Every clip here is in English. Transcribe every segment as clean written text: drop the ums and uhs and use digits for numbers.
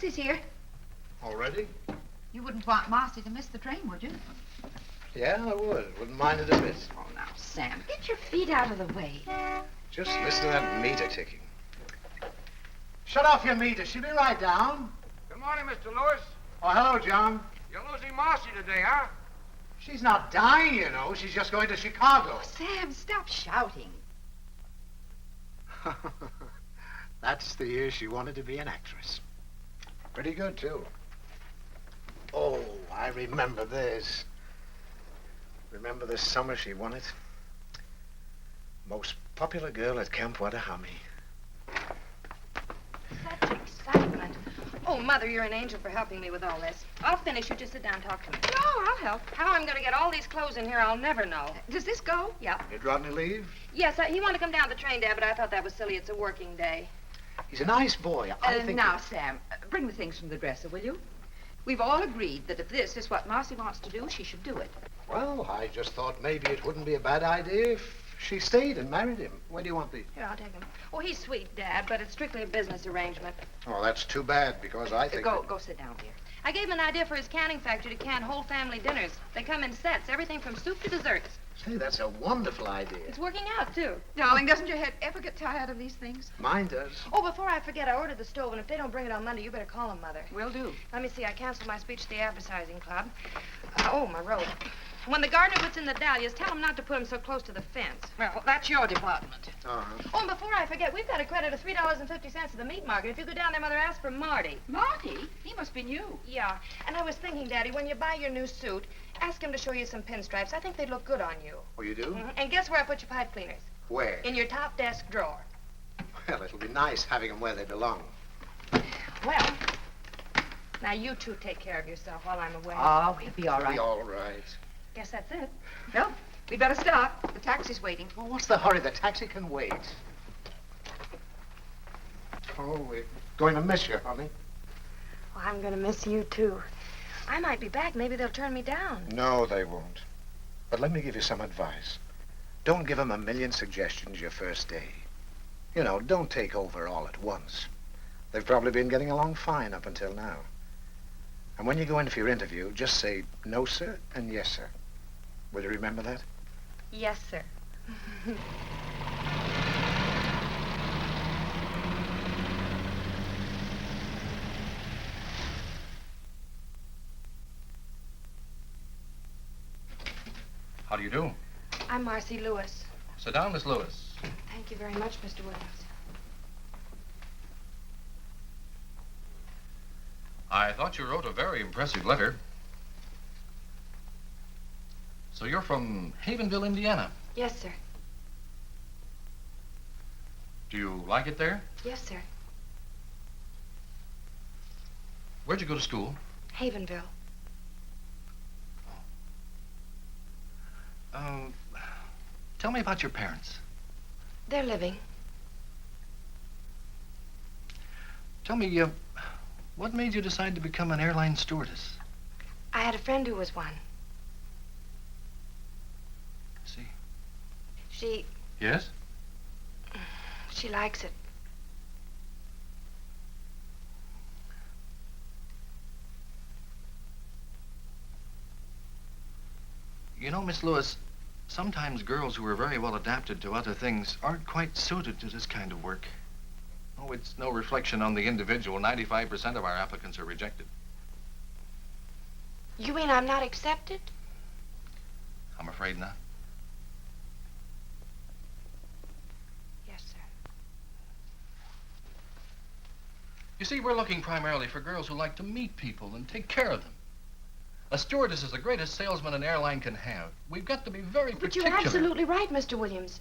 taxi's here. Already? You wouldn't want Marcy to miss the train, would you? Yeah, I would. Wouldn't mind it a bit. Oh, now, Sam, get your feet out of the way. Just listen to that meter ticking. Shut off your meter. She'll be right down. Good morning, Mr. Lewis. Oh, hello, John. You're losing Marcy today, huh? She's not dying, you know. She's just going to Chicago. Oh, Sam, stop shouting. That's the year she wanted to be an actress. Pretty good, too. Oh, I remember this. Remember this summer she won it? Most popular girl at Camp Wattahami. Such excitement. Oh, Mother, you're an angel for helping me with all this. I'll finish. You just sit down and talk to me. No, I'll help. How I'm going to get all these clothes in here, I'll never know. Does this go? Yeah. Did Rodney leave? Yes, he wanted to come down the train, Dad, but I thought that was silly. It's a working day. He's a nice boy. I think... Now, Sam, bring the things from the dresser, will you? We've all agreed that if this is what Marcy wants to do, she should do it. Well, I just thought maybe it wouldn't be a bad idea if she stayed and married him. Where do you want these? Here, I'll take him. Oh, he's sweet, Dad, but it's strictly a business arrangement. Oh, that's too bad, because I think... Go sit down, dear. I gave him an idea for his canning factory to can whole family dinners. They come in sets, everything from soup to desserts. Say, that's a wonderful idea. It's working out, too. Darling, doesn't your head ever get tired of these things? Mine does. Oh, before I forget, I ordered the stove, and if they don't bring it on Monday, you better call them, Mother. Will do. Let me see, I canceled my speech to the advertising club. Oh, my robe. When the gardener puts in the dahlias, tell him not to put them so close to the fence. Well, that's your department. Uh-huh. Oh, and before I forget, we've got a credit of $3.50 at the meat market. If you go down there, Mother, ask for Marty. Marty? He must be new. Yeah, and I was thinking, Daddy, when you buy your new suit, ask him to show you some pinstripes. I think they'd look good on you. Oh, you do? Mhm. And guess where I put your pipe cleaners? Where? In your top desk drawer. Well, it'll be nice having them where they belong. Well, now you two take care of yourself while I'm away. Oh, we'll be all It'll right. be all right. Guess that's it. Well, we'd better start. The taxi's waiting. Well, what's the hurry? The taxi can wait. Oh, we're going to miss you, honey. Well, I'm going to miss you, too. I might be back. Maybe they'll turn me down. No, they won't. But let me give you some advice. Don't give them a million suggestions your first day. You know, don't take over all at once. They've probably been getting along fine up until now. And when you go in for your interview, just say, no, sir, and yes, sir. Will you remember that? Yes, sir. How do you do? I'm Marcy Lewis. Sit down, Miss Lewis. Thank you very much, Mr. Williams. I thought you wrote a very impressive letter. So you're from Havenville, Indiana. Yes, sir. Do you like it there? Yes, sir. Where'd you go to school? Havenville. Tell me about your parents. They're living. Tell me, what made you decide to become an airline stewardess? I had a friend who was one. See? She Yes? likes it. You know, Miss Lewis, sometimes girls who are very well adapted to other things aren't quite suited to this kind of work. Oh, it's no reflection on the individual. 95% of our applicants are rejected. You mean I'm not accepted? I'm afraid not. Yes, sir. You see, we're looking primarily for girls who like to meet people and take care of them. A stewardess is the greatest salesman an airline can have. We've got to be very particular. But you're absolutely right, Mr. Williams.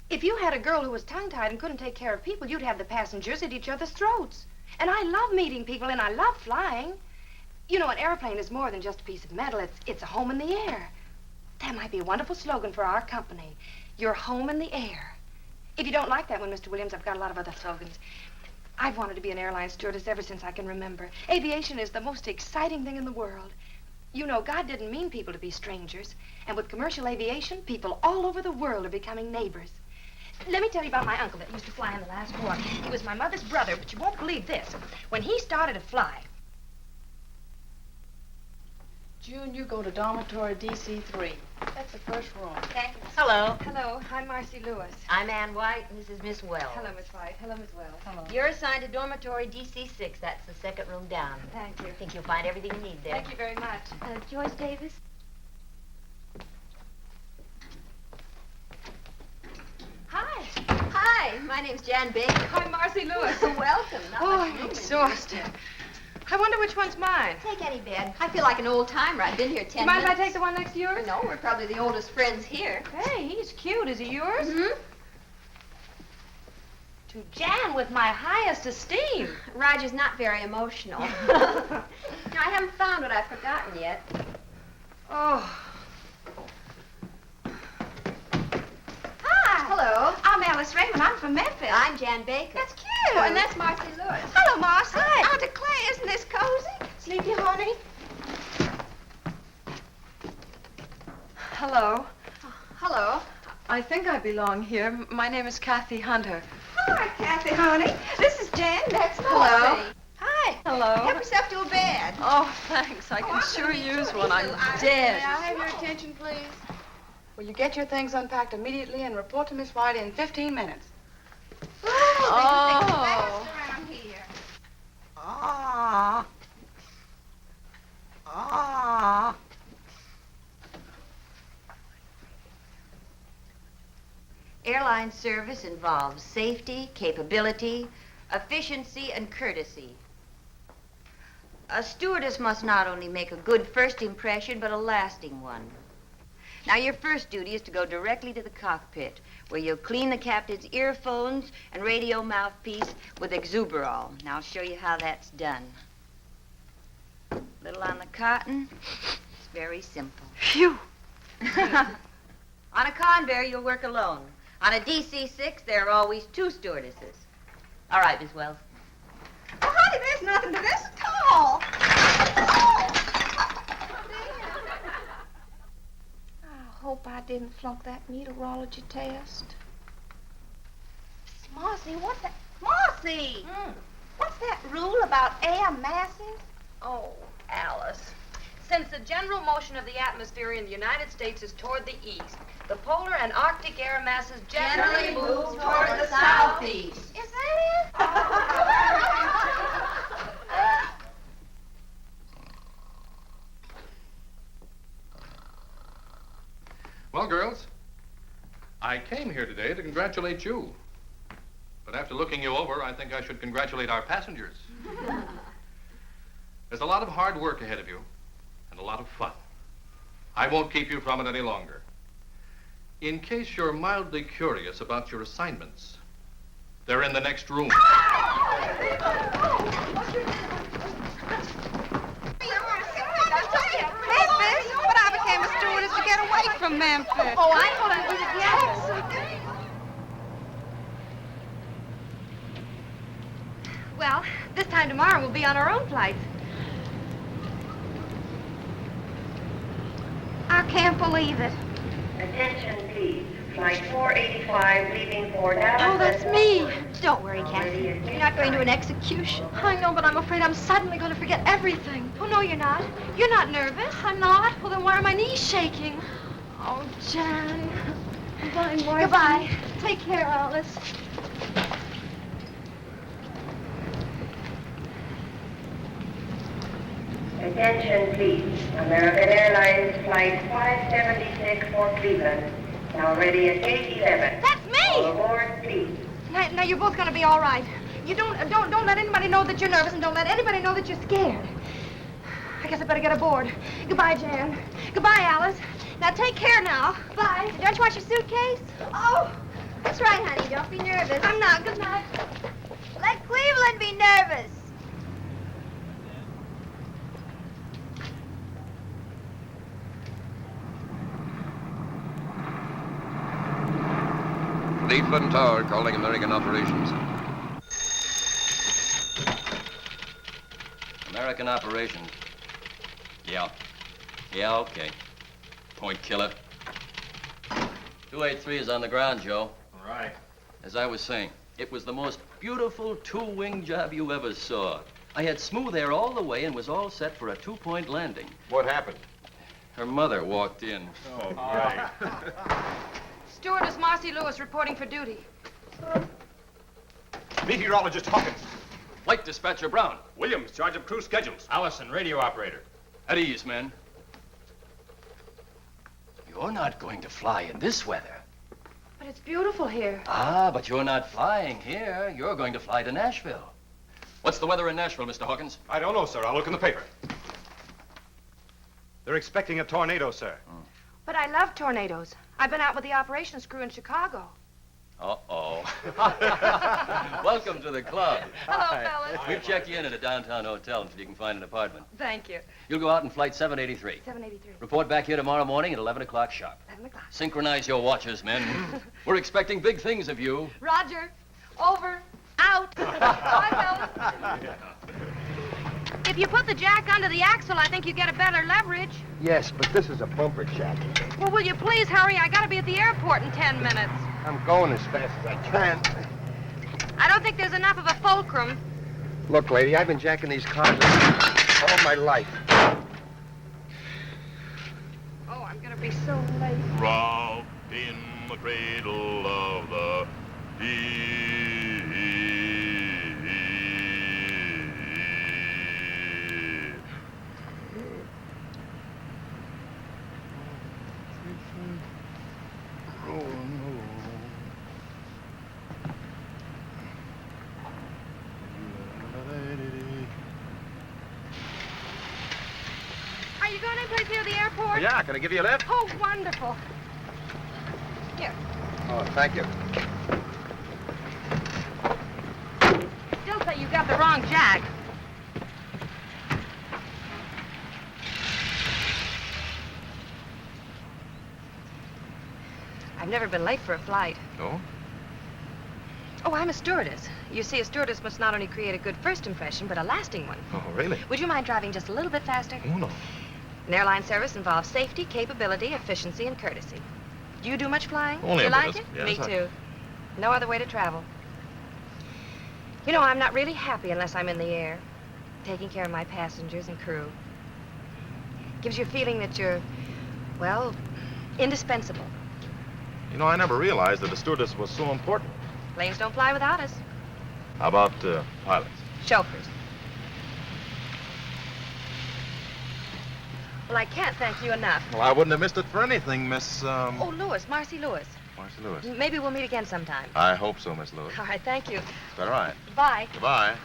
If you had a girl who was tongue-tied and couldn't take care of people, you'd have the passengers at each other's throats. And I love meeting people, and I love flying. You know, an airplane is more than just a piece of metal. It's a home in the air. That might be a wonderful slogan for our company. Your home in the air. If you don't like that one, Mr. Williams, I've got a lot of other slogans. I've wanted to be an airline stewardess ever since I can remember. Aviation is the most exciting thing in the world. You know, God didn't mean people to be strangers. And with commercial aviation, people all over the world are becoming neighbors. Let me tell you about my uncle that used to fly in the last war. He was my mother's brother, but you won't believe this. When he started to fly, June, you go to dormitory DC3. That's the first room. Thank you. Hello. Hello, I'm Marcy Lewis. I'm Ann White, and this is Miss Wells. Hello, Miss White. Hello, Miss Wells. Hello. You're assigned to dormitory DC6. That's the second room down. Thank you. I think you'll find everything you need there. Thank you very much. Joyce Davis? Hi. Hi, my name's Jan Baker. I'm Marcy Lewis. Welcome. Not Oh, much I'm room in exhausted. I wonder which one's mine. here. Take any bed. I feel like an old timer. I've been here 10 Do you mind if I minutes. take the one next to yours? No, we're probably the oldest friends here. Hey, he's cute. Is he yours? Mm-hmm. To Jan with my highest esteem. Roger's not very emotional. No, I haven't found what I've forgotten yet. Oh. Hi. Hello. I'm Alice Raymond. I'm from Memphis. I'm Jan Baker. That's cute. Oh, and that's Marcy Lewis. Hello, Marcy. Hi. I declare, isn't this cozy? Sleepy, honey? Hello. Hello. I think I belong here. My name is Kathy Hunter. Hi, Kathy, honey. This is Jan. That's Hello. Marcy. Hi. Hello. Help yourself to a bed. Oh, thanks. I can sure use one. I'm dead. May I have your attention, please? Will you get your things unpacked immediately and report to Miss White in 15 minutes? Oh. Around here. Ah. Ah. Airline service involves safety, capability, efficiency, and courtesy. A stewardess must not only make a good first impression, but a lasting one. Now, your first duty is to go directly to the cockpit, where you'll clean the captain's earphones and radio mouthpiece with Exuberol. Now, I'll show you how that's done. A little on the cotton. It's very simple. Phew. On a Convair, you'll work alone. On a DC-6, there are always two stewardesses. All right, Miss Wells. Oh, honey, there's nothing to this at all. I hope I didn't flunk that meteorology test. Marcy, what's that? Marcy! What's that rule about air masses? Oh, Alice. Since the general motion of the atmosphere in the United States is toward the east, the polar and arctic air masses generally move toward the southeast. Is that it? Well, girls, I came here today to congratulate you. But after looking you over, I think I should congratulate our passengers. There's a lot of hard work ahead of you, and a lot of fun. I won't keep you from it any longer. In case you're mildly curious about your assignments, they're in the next room. Memphis? But I became a stewardess to get away from Memphis. Oh, I thought it was a Well, this time tomorrow we'll be on our own flights. I can't believe it. Attention, please. Flight 485 leaving for Dallas. Oh, that's me. Don't worry, Kathy. You're not going to an execution. I know, but I'm afraid I'm suddenly going to forget everything. Oh, no, you're not. You're not nervous. I'm not. Well, then why are my knees shaking? Oh, Jan. Goodbye, Marcy. Goodbye. Take care, Alice. Attention, please. American Airlines Flight 576 for Cleveland. Now ready at gate 11. That's me. All aboard, please. Now, you're both going to be all right. You don't let anybody know that you're nervous, and don't let anybody know that you're scared. I guess I better get aboard. Goodbye, Jan. Goodbye, Alice. Now, take care now. Bye. Don't you want your suitcase? Oh, That's right, honey. Don't be nervous. I'm not. Good night. Let Cleveland be nervous. Cleveland Tower calling American Operations. American Operations. Yeah. Yeah, okay. Point killer. 283 is on the ground, Joe. All right. As I was saying, it was the most beautiful two-wing job you ever saw. I had smooth air all the way and was all set for a two-point landing. What happened? Her mother walked in. Oh, right. Stewardess Marcy Lewis reporting for duty. Meteorologist Hawkins. Flight dispatcher Brown. Williams, charge of crew schedules. Allison, radio operator. At ease, men. You're not going to fly in this weather. But it's beautiful here. Ah, but you're not flying here. You're going to fly to Nashville. What's the weather in Nashville, Mr. Hawkins? I don't know, sir. I'll look in the paper. They're expecting a tornado, sir. But I love tornadoes. I've been out with the operations crew in Chicago. Uh-oh. Welcome to the club. Hello, fellas. We've checked you in at a downtown hotel until you can find an apartment. Thank you. You'll go out in flight 783. 783. Report back here tomorrow morning at 11 o'clock sharp. 11 o'clock. Synchronize your watches, men. We're expecting big things of you. Roger. Over. Out. Bye, fellas. If you put the jack under the axle, I think you get a better leverage. Yes, but this is a bumper jack. Well, will you please hurry? I gotta be at the airport in 10 minutes. I'm going as fast as I can. I don't think there's enough of a fulcrum. Look, lady, I've been jacking these cars all my life. Oh, I'm gonna be so late. Robbed in the cradle of the Are you going anyplace near the airport? Yeah, can I give you a lift? Oh, wonderful. Here. Oh, thank you. Still say you got the wrong jack. I've never been late for a flight. No? Oh, I'm a stewardess. You see, a stewardess must not only create a good first impression, but a lasting one. Oh, really? Would you mind driving just a little bit faster? Oh, no. An airline service involves safety, capability, efficiency, and courtesy. Do you do much flying? Only you a like bit. it? Yes, Me I- too. No other way to travel. You know, I'm not really happy unless I'm in the air, taking care of my passengers and crew. Gives you a feeling that you're, well, indispensable. You know, I never realized that a stewardess was so important. Planes don't fly without us. How about pilots? Chauffeurs. Well, I can't thank you enough. Well, I wouldn't have missed it for anything, Miss, Oh, Lewis, Marcy Lewis. Marcy Lewis. Maybe we'll meet again sometime. I hope so, Miss Lewis. All right, thank you. Is that all right? Bye. Goodbye.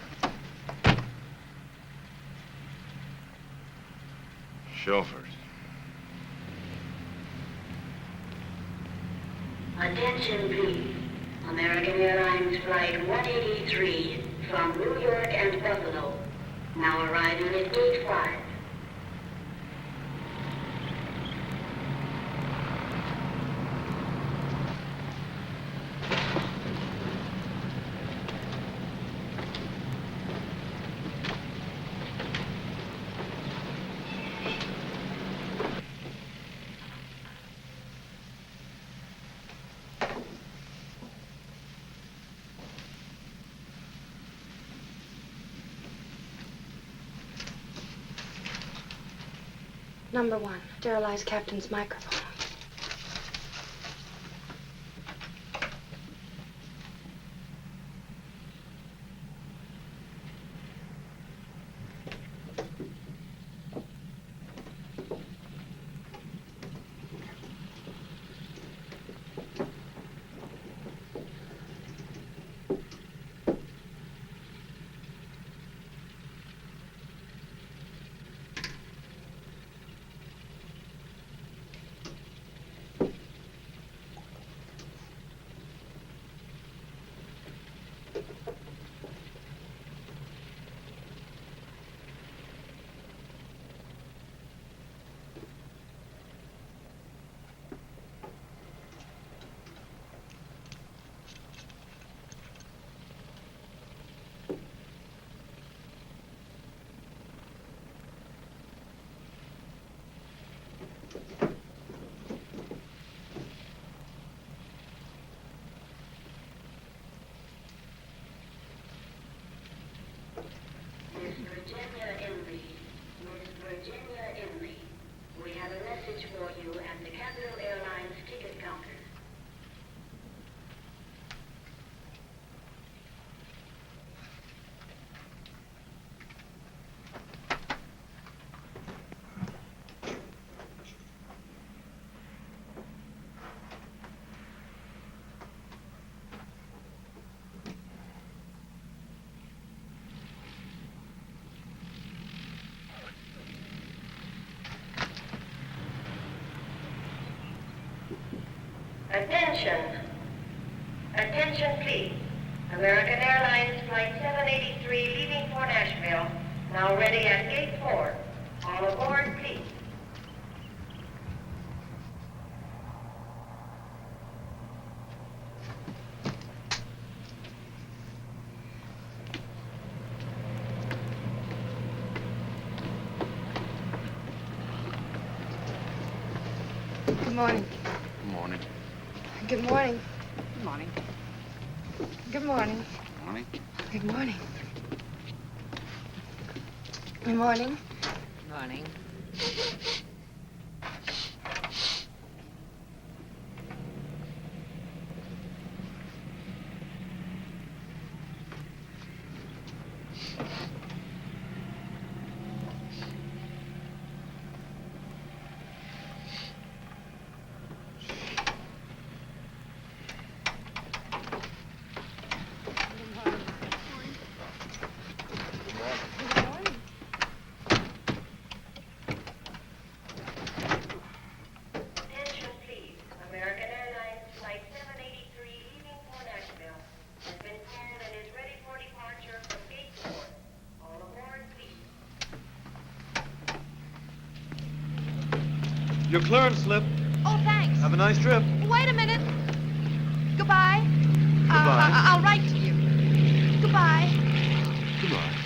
Chauffeurs. Attention, please. American Airlines Flight 183 from New York and Buffalo. Now arriving at Gate 5. Number 1, sterilize captain's microphone. Miss Virginia Inley. We have a message luggage for you at the Capital Airlines ticket counter. Attention. Attention, please. American Airlines Flight 783 leaving for Nashville. Now ready at gate 4. All aboard, please. Good morning. Good morning. Good morning. Good morning. Good morning. Morning. Good morning. Good morning. Morning. Attention, please. American Airlines Flight 783 leaving for Nashville has been called and is ready for departure from gate 4. All aboard, please. Your clearance slip. Oh, thanks. Have a nice trip. Wait a minute. Goodbye. Goodbye. I'll write to you. Goodbye. Goodbye.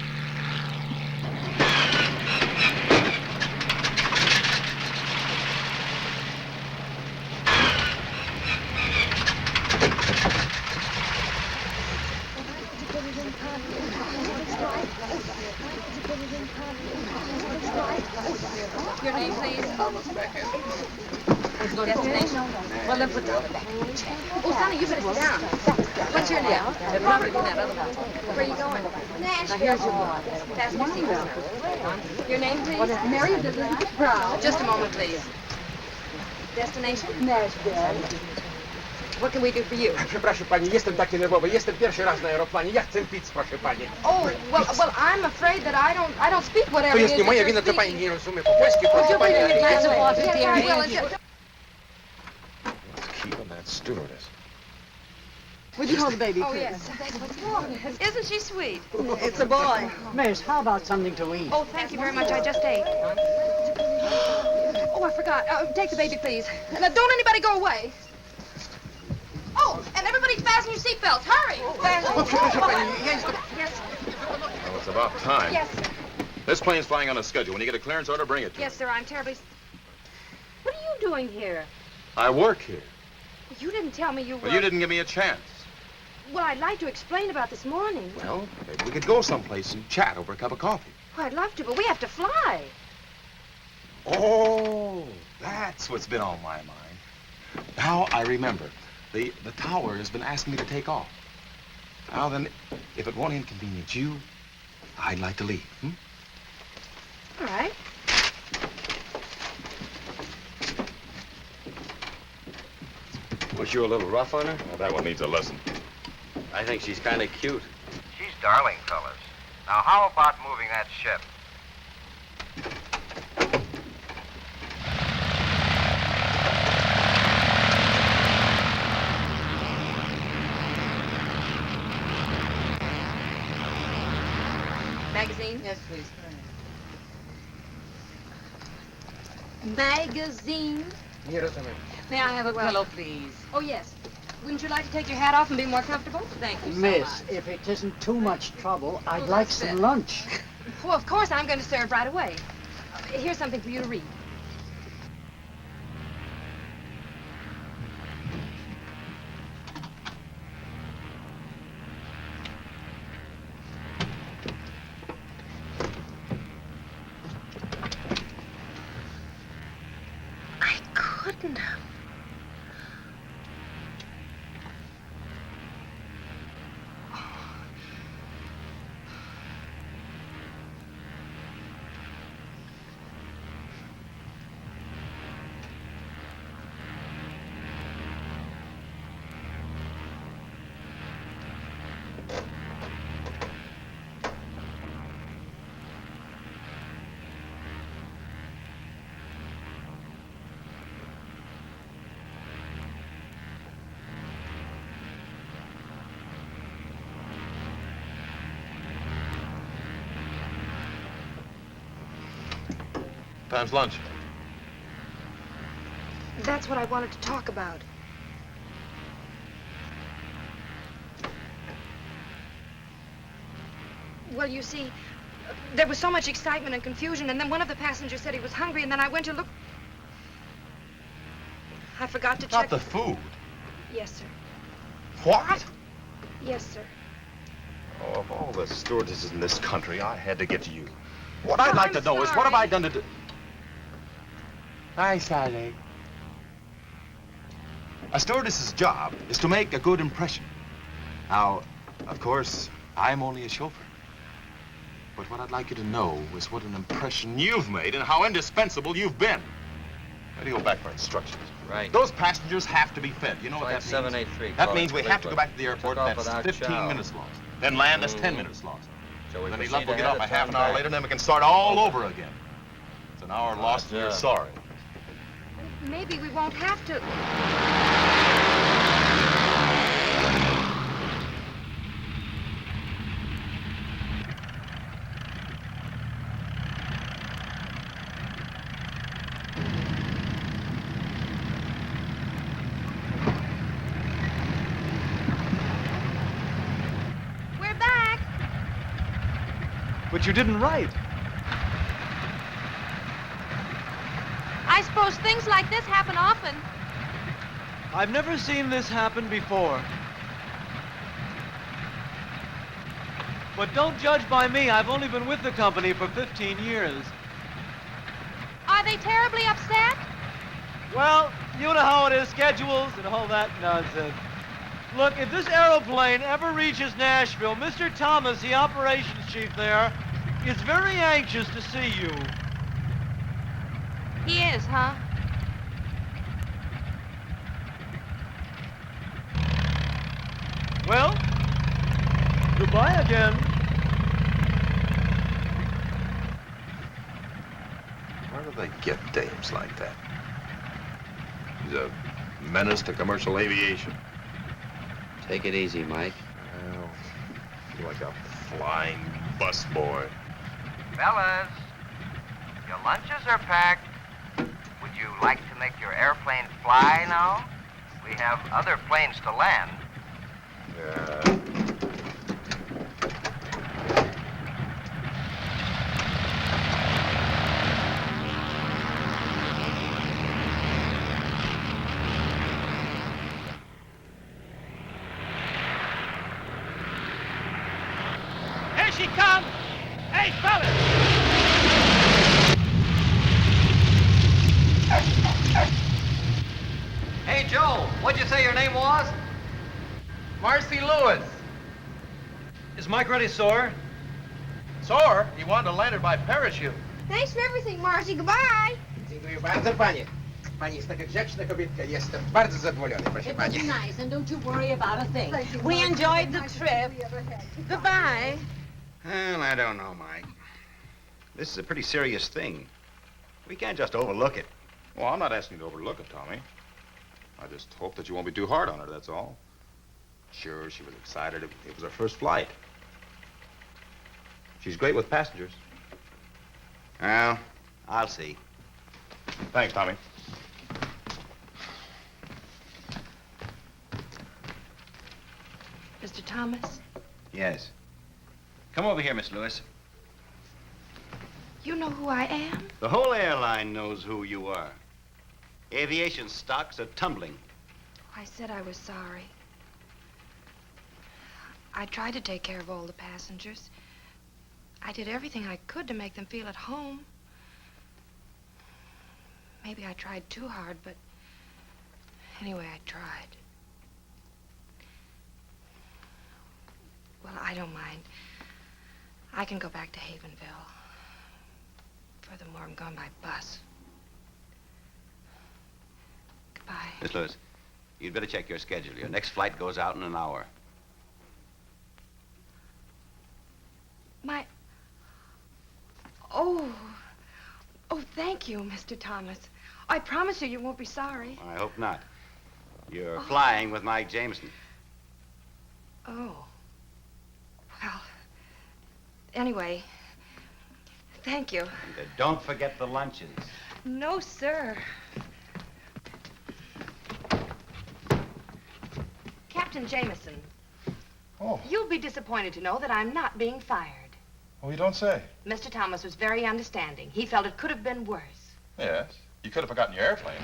Your name, please? Destination? Well, then put down the back. Oh, Sonny, you better sit down. What's your name? They're probably in that other one. Where are you going? Nashville. Now, here's your book. Fasten your seatbelt. Your name, please? Mary Brown. Just a moment, please. Destination? Nashville. What can we do for you? Przepraszam pani, jestem taki nerwowy. Jestem pierwszy raz na aeroplanie. Ja chcę pić, proszę pani. Oh, well, I'm afraid that I don't speak whatever To it jest is nie that moja you're wina, to speaking. pani nie rozumie po polsku, proszę pani. Yes, I will. Keel and that stewardess. Would you hold the baby, Oh, please? yes. What's wrong? Isn't she sweet? It's a boy. Miss, how about something to eat? Oh, thank you very much. I just ate. Oh, I forgot. Take the baby, please. Now, don't anybody go away. Oh, and everybody fasten your seatbelts. Hurry. Proszę pani, ja jestem... Yes. Well, it's about time. Yes. This plane's flying on a schedule. When you get a clearance order, bring it to me. Yes, sir. I'm terribly... What are you doing here? I work here. You didn't tell me you were... Well, you didn't give me a chance. Well, I'd like to explain about this morning. Well, maybe we could go someplace and chat over a cup of coffee. Oh, I'd love to, but we have to fly. Oh, that's what's been on my mind. Now I remember. The tower has been asking me to take off. Now then, if it won't inconvenience you, I'd like to leave. All right. Was you a little rough on her? Well, that one needs a lesson. I think she's kind of cute. She's darling, fellas. Now, how about moving that ship? Magazine? Yes, please. Magazine? Nie rozumiem. May I have a pillow, please? Oh, yes. Wouldn't you like to take your hat off and be more comfortable? Thank you so Miss, much. if it isn't too much trouble, I'd Oh, like that's some it. lunch. Well, of course, I'm going to serve right away. Here's something for you to read. I didn't. Time's lunch. That's what I wanted to talk about. Well, you see, there was so much excitement and confusion, and then one of the passengers said he was hungry, and then I went to look. I forgot to check. Not the food. Yes, sir. What? Yes, sir. Oh, of all the stewardesses in this country, I had to get to you. What I'd like to know is, what have I done to do? Hi, Sally. A stewardess's job is to make a good impression. Now, of course, I'm only a chauffeur. But what I'd like you to know is what an impression you've made and how indispensable you've been. Ready to go back for instructions. Right. Those passengers have to be fed. You know what that means? 783. That means we have to go back to the airport. That's 15 minutes lost. Then land, that's 10 minutes lost. So Then we'll get off a half an hour later, and then we can start all over again. It's an hour lost, and you're sorry. Maybe we won't have to. We're back. But you didn't write. I suppose things like this happen often. I've never seen this happen before. But don't judge by me. I've only been with the company for 15 years. Are they terribly upset? Well, you know how it is, schedules and all that nonsense. Look, if this aeroplane ever reaches Nashville, Mr. Thomas, the operations chief there, is very anxious to see you. He is, huh? Well, goodbye again. Where do they get dames like that? He's a menace to commercial aviation. Take it easy, Mike. Well, you're like a flying busboy. Fellas, your lunches are packed. Would you like to make your airplane fly now? We have other planes to land. Here she comes! Hey, fellas! Hey, Joe, what'd you say your name was? Marcy Lewis. Is Mike ready, sore? Sore? He wanted to land it by parachute. Thanks for everything, Marcy. Goodbye. Dziękuję bardzo, panie. Pani jest taka grzeczna kobietka. Jestem bardzo zadowolony, proszę pani. It was nice, and don't you worry about a thing. We enjoyed the trip. Goodbye. Well, I don't know, Mike. This is a pretty serious thing. We can't just overlook it. Well, I'm not asking you to overlook it, Tommy. I just hope that you won't be too hard on her, that's all. Sure, she was excited. It was her first flight. She's great with passengers. Well, I'll see. Thanks, Tommy. Mr. Thomas, Yes. Come over here, Miss Lewis. you know who I am? The whole airline knows who you are. Aviation stocks are tumbling. I said I was sorry. I tried to take care of all the passengers. I did everything I could to make them feel at home. Maybe I tried too hard, but Anyway, I tried. Well, I don't mind. I can go back to Havenville. Furthermore, I'm going by bus. Goodbye. Miss Lewis, you'd better check your schedule. Your next flight goes out in an hour. Oh, thank you, Mr. Thomas. I promise you won't be sorry. I hope not. You're flying with Mike Jamison. Oh. Well, anyway, thank you. And don't forget the luncheons. No, sir. Captain Jamison. Oh. You'll be disappointed to know that I'm not being fired. Oh, you don't say. Mr. Thomas was very understanding. He felt it could have been worse. Yes. You could have forgotten your airplane.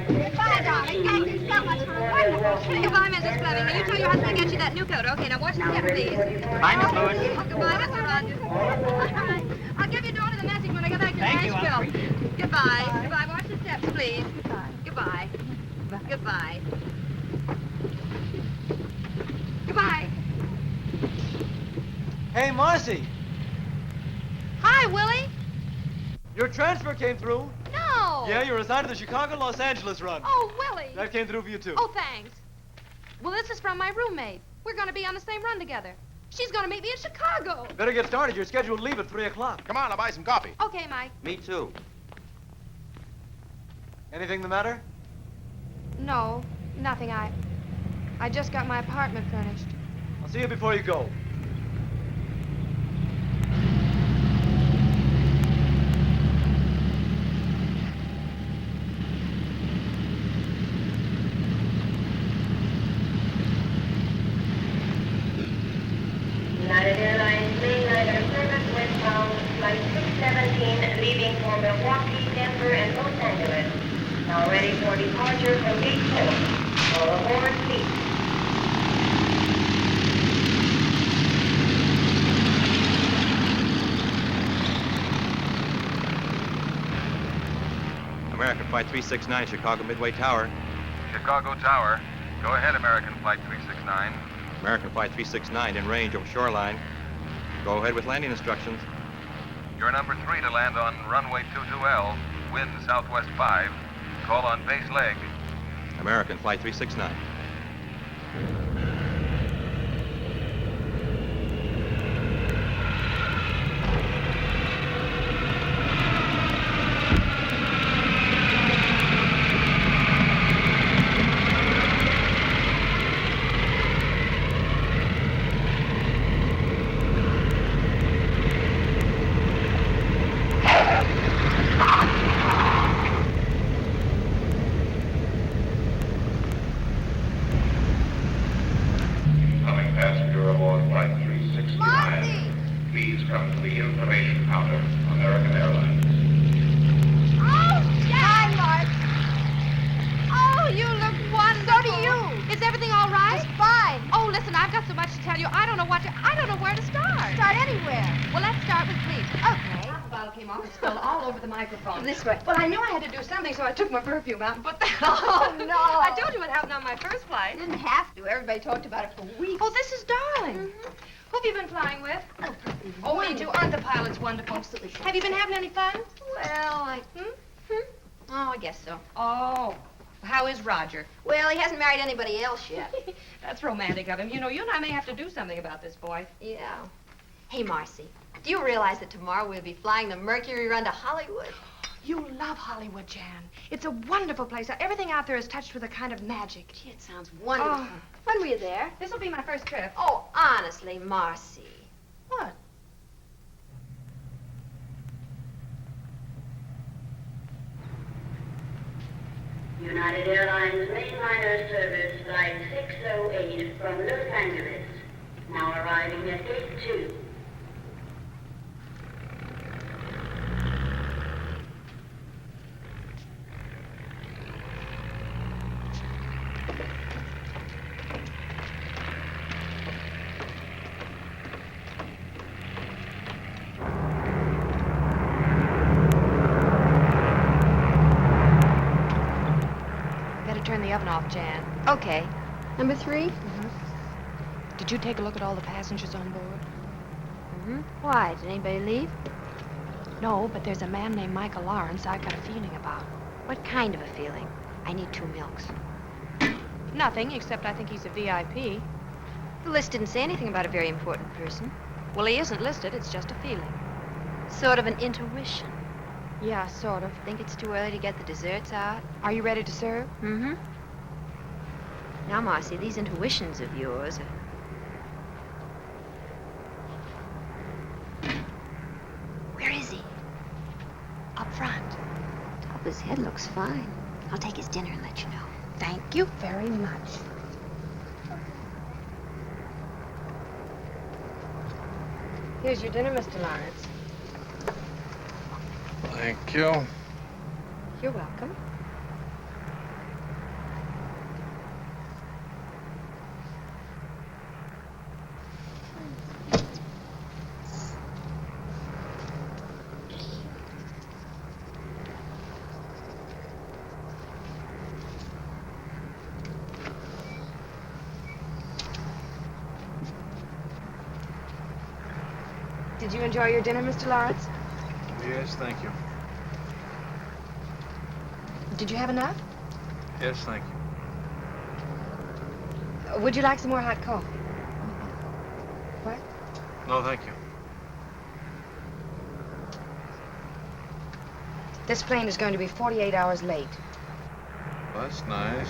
Goodbye, darling. Thank you so much. Wonderful. Goodbye, Mrs. Fleming. Will you tell your husband to get you that new coat? Okay, now watch the step, please. Bye, Miss Lewis. Oh, goodbye, Mr. Rogers. All right. I'll give your daughter the message when I get back to Nashville. Goodbye. Goodbye. Watch the steps, please. Goodbye. Goodbye. Goodbye. Hey, Marcy. Hi, Willie. Your transfer came through. No. Yeah, you're assigned to the Chicago-Los Angeles run. Oh, Willie. That came through for you, too. Oh, thanks. Well, this is from my roommate. We're going to be on the same run together. She's going to meet me in Chicago. Better get started. You're scheduled to leave at 3 o'clock. Come on, I'll buy some coffee. Okay, Mike. Me too. Anything the matter? No, nothing. I just got my apartment furnished. I'll see you before you go. United Airlines mainliner service westbound, flight 617, leaving for Milwaukee, Denver, and Los Angeles. Now ready for departure from gate 4. All aboard, please. American Flight 369, Chicago Midway Tower. Chicago Tower. Go ahead, American Flight 369. American Flight 369 in range over shoreline. Go ahead with landing instructions. You're number 3 to land on runway 22L, wind southwest 5. Call on base leg. American Flight 369. Come to the information counter, American Airlines. Oh, hi, Mark. Oh, you look wonderful. So do you. Is everything all right? Just fine. Oh, listen, I've got so much to tell you. I don't know where to start. Start anywhere. Well, let's start with sleep. Okay. The bottle came off and spilled all over the microphone. This way. Well, I knew I had to do something, so I took my perfume out and put that on. Oh, no. I told you what happened on my first flight. You didn't have to. Everybody talked about it for weeks. Oh, this is darling. Who have you been flying with? Oh, me too. Aren't the pilots wonderful? Absolutely. Have you been having any fun? Well, Oh, I guess so. Oh. How is Roger? Well, he hasn't married anybody else yet. That's romantic of him. You know, you and I may have to do something about this boy. Yeah. Hey, Marcy, do you realize that tomorrow we'll be flying the Mercury run to Hollywood? You love Hollywood, Jan. It's a wonderful place. Everything out there is touched with a kind of magic. Gee, it sounds wonderful. Oh. When were you there? This will be my first trip. Oh, honestly, Marcy. What? United Airlines mainliner service flight 608 from Los Angeles, now arriving at gate 2. Turn the oven off, Jan. Okay. Number 3? Did you take a look at all the passengers on board? Why? Did anybody leave? No, but there's a man named Michael Lawrence I've got a feeling about. What kind of a feeling? I need 2 milks. Nothing, except I think he's a VIP. The list didn't say anything about a very important person. Well, he isn't listed. It's just a feeling. Sort of an intuition. Yeah, sort of. Think it's too early to get the desserts out? Are you ready to serve? Now, Marcy, these intuitions of yours are... Where is he? Up front. Top of his head looks fine. I'll take his dinner and let you know. Thank you very much. Here's your dinner, Mr. Lawrence. Thank you. You're welcome. Did you enjoy your dinner, Mr. Lawrence? Yes, thank you. Did you have enough? Yes, thank you. Would you like some more hot coffee? What? No, thank you. This plane is going to be 48 hours late. That's nice.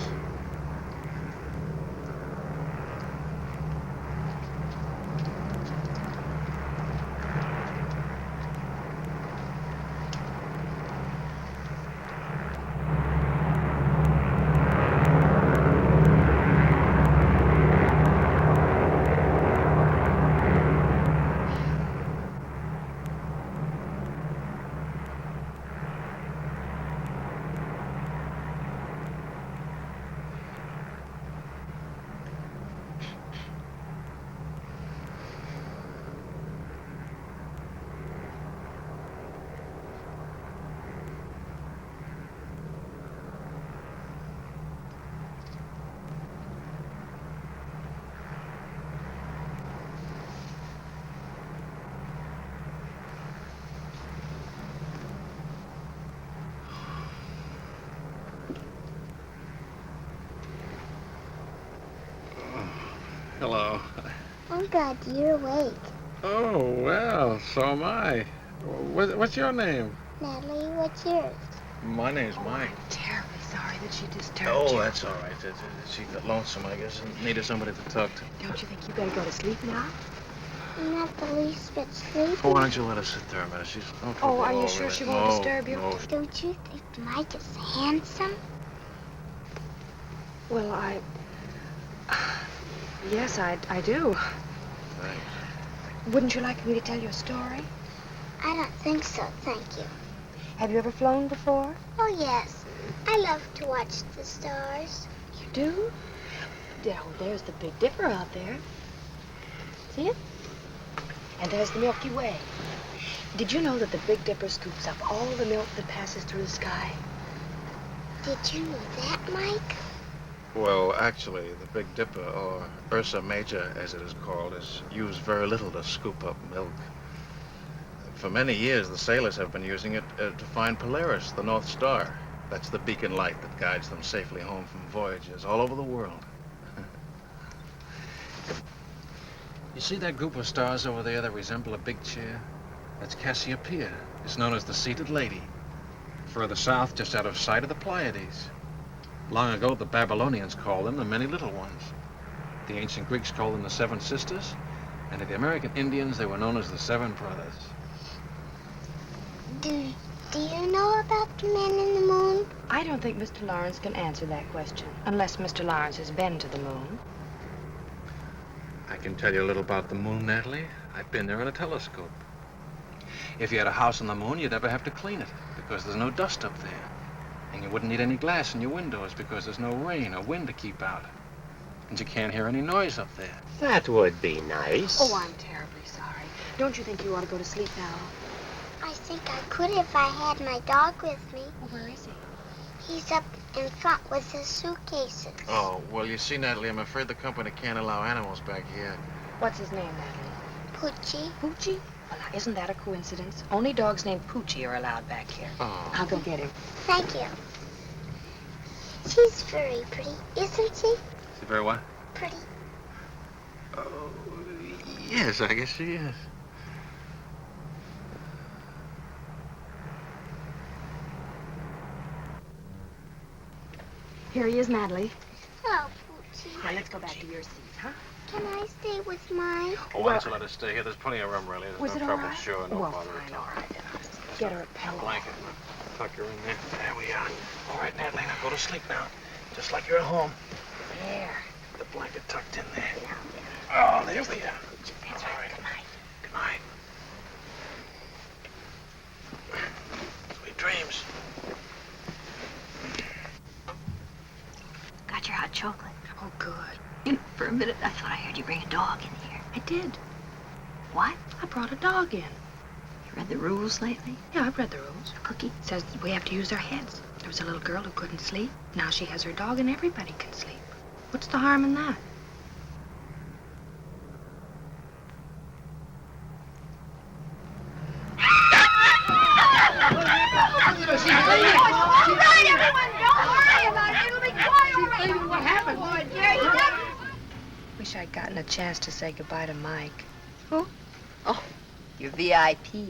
Hello. I'm glad you're awake. Oh, well, so am I. What's your name? Natalie, what's yours? My name's Mike. I'm terribly sorry that she disturbed you. Oh, that's all right. She got lonesome, I guess, and needed somebody to talk to. Don't you think you better go to sleep now? I'm not the least bit sleepy. Oh, why don't you let her sit there a minute? She's no trouble. Oh, are you at all, sure really. she won't disturb you? No. Don't you think Mike is handsome? Well, yes, I do. Thanks. Wouldn't you like me to tell you a story? I don't think so, thank you. Have you ever flown before? Oh, yes. I love to watch the stars. You do? Yeah, well, there's the Big Dipper out there. See it? And there's the Milky Way. Did you know that the Big Dipper scoops up all the milk that passes through the sky? Did you know that, Mike? Well, actually, the Big Dipper, or Ursa Major, as it is called, is used very little to scoop up milk. For many years, the sailors have been using it to find Polaris, the North Star. That's the beacon light that guides them safely home from voyages all over the world. You see that group of stars over there that resemble a big chair? That's Cassiopeia. It's known as the seated lady. Further south, just out of sight, of the Pleiades. Long ago, the Babylonians called them the many little ones. The ancient Greeks called them the seven sisters, and to the American Indians, they were known as the seven brothers. Do you know about the man in the moon? I don't think Mr. Lawrence can answer that question, unless Mr. Lawrence has been to the moon. I can tell you a little about the moon, Natalie. I've been there in a telescope. If you had a house on the moon, you'd never have to clean it, because there's no dust up there. And you wouldn't need any glass in your windows, because there's no rain or wind to keep out. And you can't hear any noise up there. That would be nice. Oh, I'm terribly sorry. Don't you think you ought to go to sleep now? I think I could if I had my dog with me. Well, where is he? He's up in front with his suitcases. Oh, well, you see, Natalie, I'm afraid the company can't allow animals back here. What's his name, Natalie? Poochie. Poochie? Well, now, isn't that a coincidence? Only dogs named Poochie are allowed back here. Oh. I'll go get him. Thank you. She's very pretty, isn't she? Is he very what? Pretty. Oh, yes, I guess she is. Here he is, Natalie. Oh, Poochie. Now, let's go back to your seat, huh? Can I stay with Mike? Oh, why don't you let us stay here? There's plenty of room, really. Was There's it no all trouble. right? Sure, no Well, bother fine, at all. all right, then. Get her a pillow. Blanket. Tuck her in there. There we are. All right, Natalie, now go to sleep now. Just like you're at home. There. The blanket tucked in there. Oh, there we are. That's all right. Good night. Good night. Sweet dreams. Got your hot chocolate. Oh, good. You know, for a minute, I thought I heard you bring a dog in here. I did. What? I brought a dog in. You read the rules lately? Yeah, I've read the rules. Cookie? It says that we have to use our heads. There was a little girl who couldn't sleep. Now she has her dog and everybody can sleep. What's the harm in that? All right, everyone, don't worry about it. It'll be quiet. All right. What happened? Oh, Jerry, you got... Wish I'd gotten a chance to say goodbye to Mike. Who? Oh, your VIP.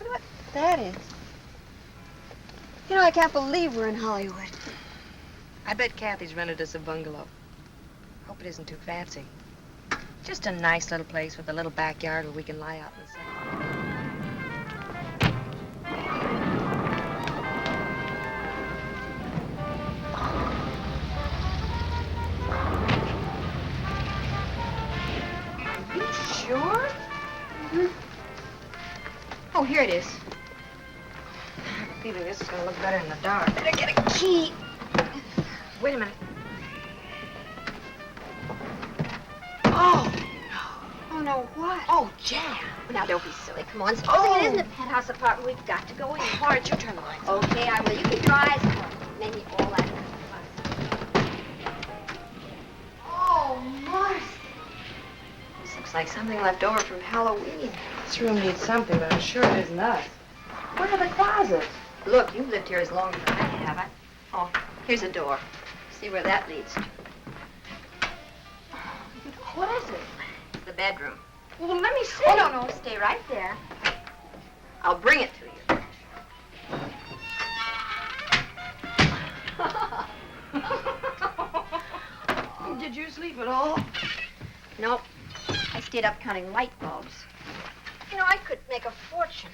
What that is? You know, I can't believe we're in Hollywood. I bet Kathy's rented us a bungalow. Hope it isn't too fancy. Just a nice little place with a little backyard where we can lie out in the sun. Sure? Oh, here it is. I have a feeling this is going to look better in the dark. Better get a key. Wait a minute. Oh, no, what? Oh, Jan. Now, don't be silly. Come on. Supposing it isn't a penthouse apartment, we've got to go in. All right, you turn the lights on. Okay, I will. You keep your eyes closed. Maybe all that. Oh, Marcy. This looks like something left over from Halloween. This room needs something, but I'm sure it isn't us. Where are the closets? Look, you've lived here as long as I have. Oh, here's a door. See where that leads to. What is it? It's the bedroom. Well, let me see. Oh, no, stay right there. I'll bring it to you. Did you sleep at all? Nope. I stayed up counting light bulbs. You know, I could make a fortune.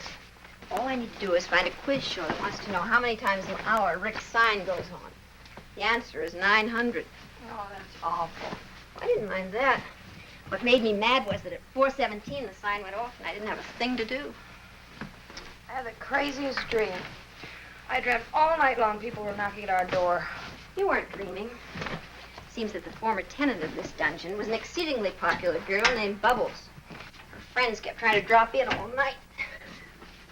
All I need to do is find a quiz show that wants to know how many times an hour Rick's sign goes on. The answer is 900. Oh, that's awful. I didn't mind that. What made me mad was that at 4:17 the sign went off and I didn't have a thing to do. I had the craziest dream. I dreamt all night long people were knocking at our door. You weren't dreaming. Seems that the former tenant of this dungeon was an exceedingly popular girl named Bubbles. Her friends kept trying to drop in all night.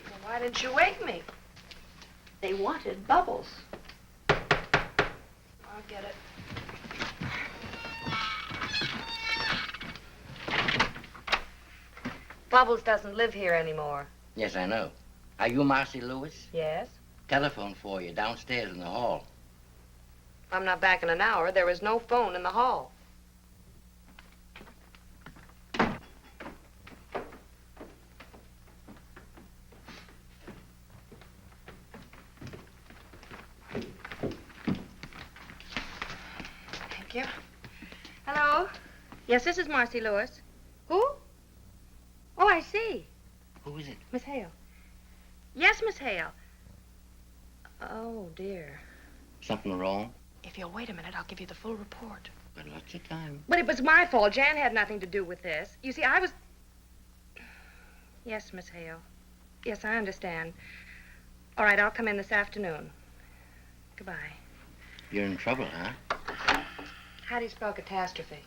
Well, why didn't you wake me? They wanted Bubbles. I'll get it. Bubbles doesn't live here anymore. Yes, I know. Are you Marcy Lewis? Yes? Telephone for you downstairs in the hall. I'm not back in an hour. There was no phone in the hall. Thank you. Hello? Yes, this is Marcy Lewis. Who? Oh, I see. Who is it? Miss Hale. Yes, Miss Hale. Oh, dear. Something wrong? If you'll wait a minute, I'll give you the full report. Got lots of time. But it was my fault. Jan had nothing to do with this. You see, I was... Yes, Miss Hale. Yes, I understand. All right, I'll come in this afternoon. Goodbye. You're in trouble, huh? How do you spell catastrophe?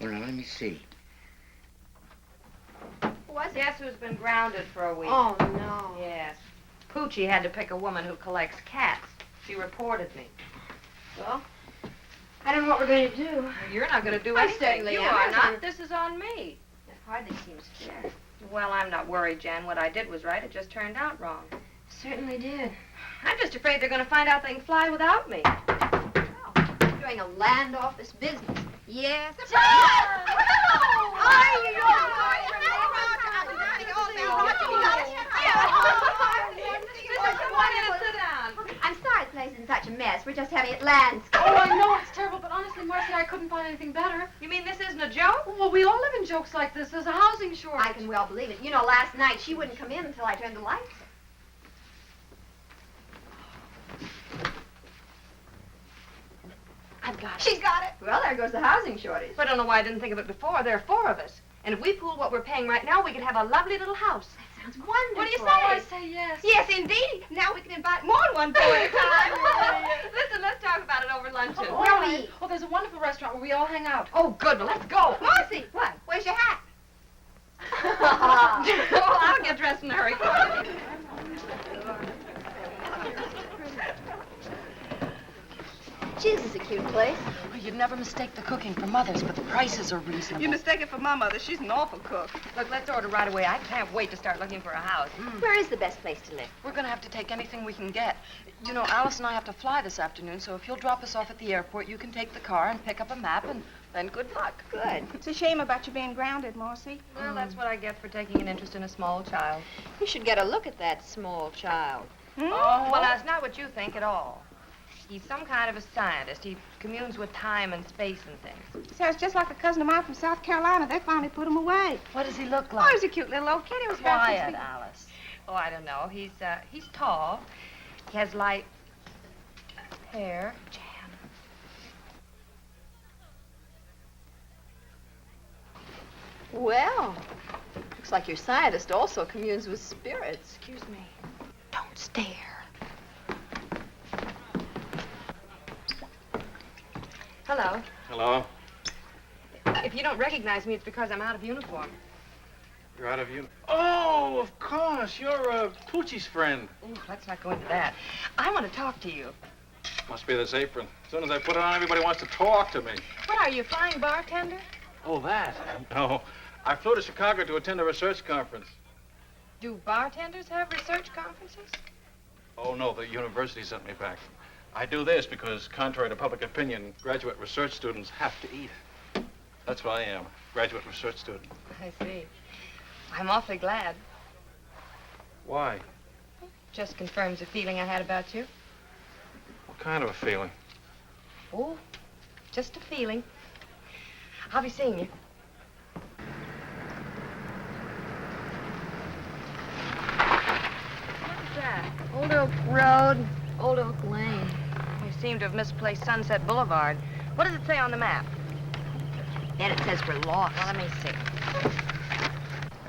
Well, now, let me see. Guess who's been grounded for a week? Oh, no. Yes. Poochie had to pick a woman who collects cats. She reported me. Well, I don't know what we're going to do. You're not going to do I anything. certainly You am. are That's on- not. This is on me. It hardly seems fair. Well, I'm not worried, Jan. What I did was right. It just turned out wrong. Certainly did. I'm just afraid they're going to find out they can fly without me. You're doing a land office business. Yes. I'm sorry the place is in such a mess. We're just having it landscaped. Oh, I know it's terrible, but honestly, Marcy, I couldn't find anything better. You mean this isn't a joke? Well, we all live in jokes like this. There's a housing shortage. I can well believe it. You know, last night she wouldn't come in until I turned the lights on. I've got it. She's got it. Well, there goes the housing shortage. I don't know why I didn't think of it before. There are 4 of us. And if we pool what we're paying right now, we could have a lovely little house. That sounds wonderful. What do you say? Oh, I say yes. Yes, indeed. Now we can invite more than one boy at a time. Listen, let's talk about it over luncheon. Oh, where are we? Oh, there's a wonderful restaurant where we all hang out. Oh, good. Well, let's go. Marcy, what? Where's your hat? Oh, I'll get dressed in a hurry. Gee, this is a cute place. Well, you'd never mistake the cooking for Mother's, but the prices are reasonable. You mistake it for my mother. She's an awful cook. Look, let's order right away. I can't wait to start looking for a house. Where is the best place to live? We're going to have to take anything we can get. You know, Alice and I have to fly this afternoon, so if you'll drop us off at the airport, you can take the car and pick up a map, and then good luck. Good. It's a shame about you being grounded, Marcy. Well, that's what I get for taking an interest in a small child. You should get a look at that small child. Oh, well, that's not what you think at all. He's some kind of a scientist. He communes with time and space and things. Sounds just like a cousin of mine from South Carolina. They finally put him away. What does he look Oh, like? he's a cute little old kid. He was Quiet, Alice. Oh, I don't know. He's tall. He has light hair. Jan. Well, looks like your scientist also communes with spirits. Excuse me. Don't stare. Hello. Hello. If you don't recognize me, it's because I'm out of uniform. You're out of uniform. Oh, of course. You're Poochie's friend. Ooh, let's not go into that. I want to talk to you. Must be this apron. As soon as I put it on, everybody wants to talk to me. What are you, flying bartender? Oh, that? No. I flew to Chicago to attend a research conference. Do bartenders have research conferences? Oh, no, the university sent me back. I do this because, contrary to public opinion, graduate research students have to eat. That's what I am, graduate research student. I see. I'm awfully glad. Why? Just confirms a feeling I had about you. What kind of a feeling? Oh, just a feeling. I'll be seeing you. What's that? Old Oak Road, Old Oak Lane. You seem to have misplaced Sunset Boulevard. What does it say on the map? Then it says we're lost. Well, let me see.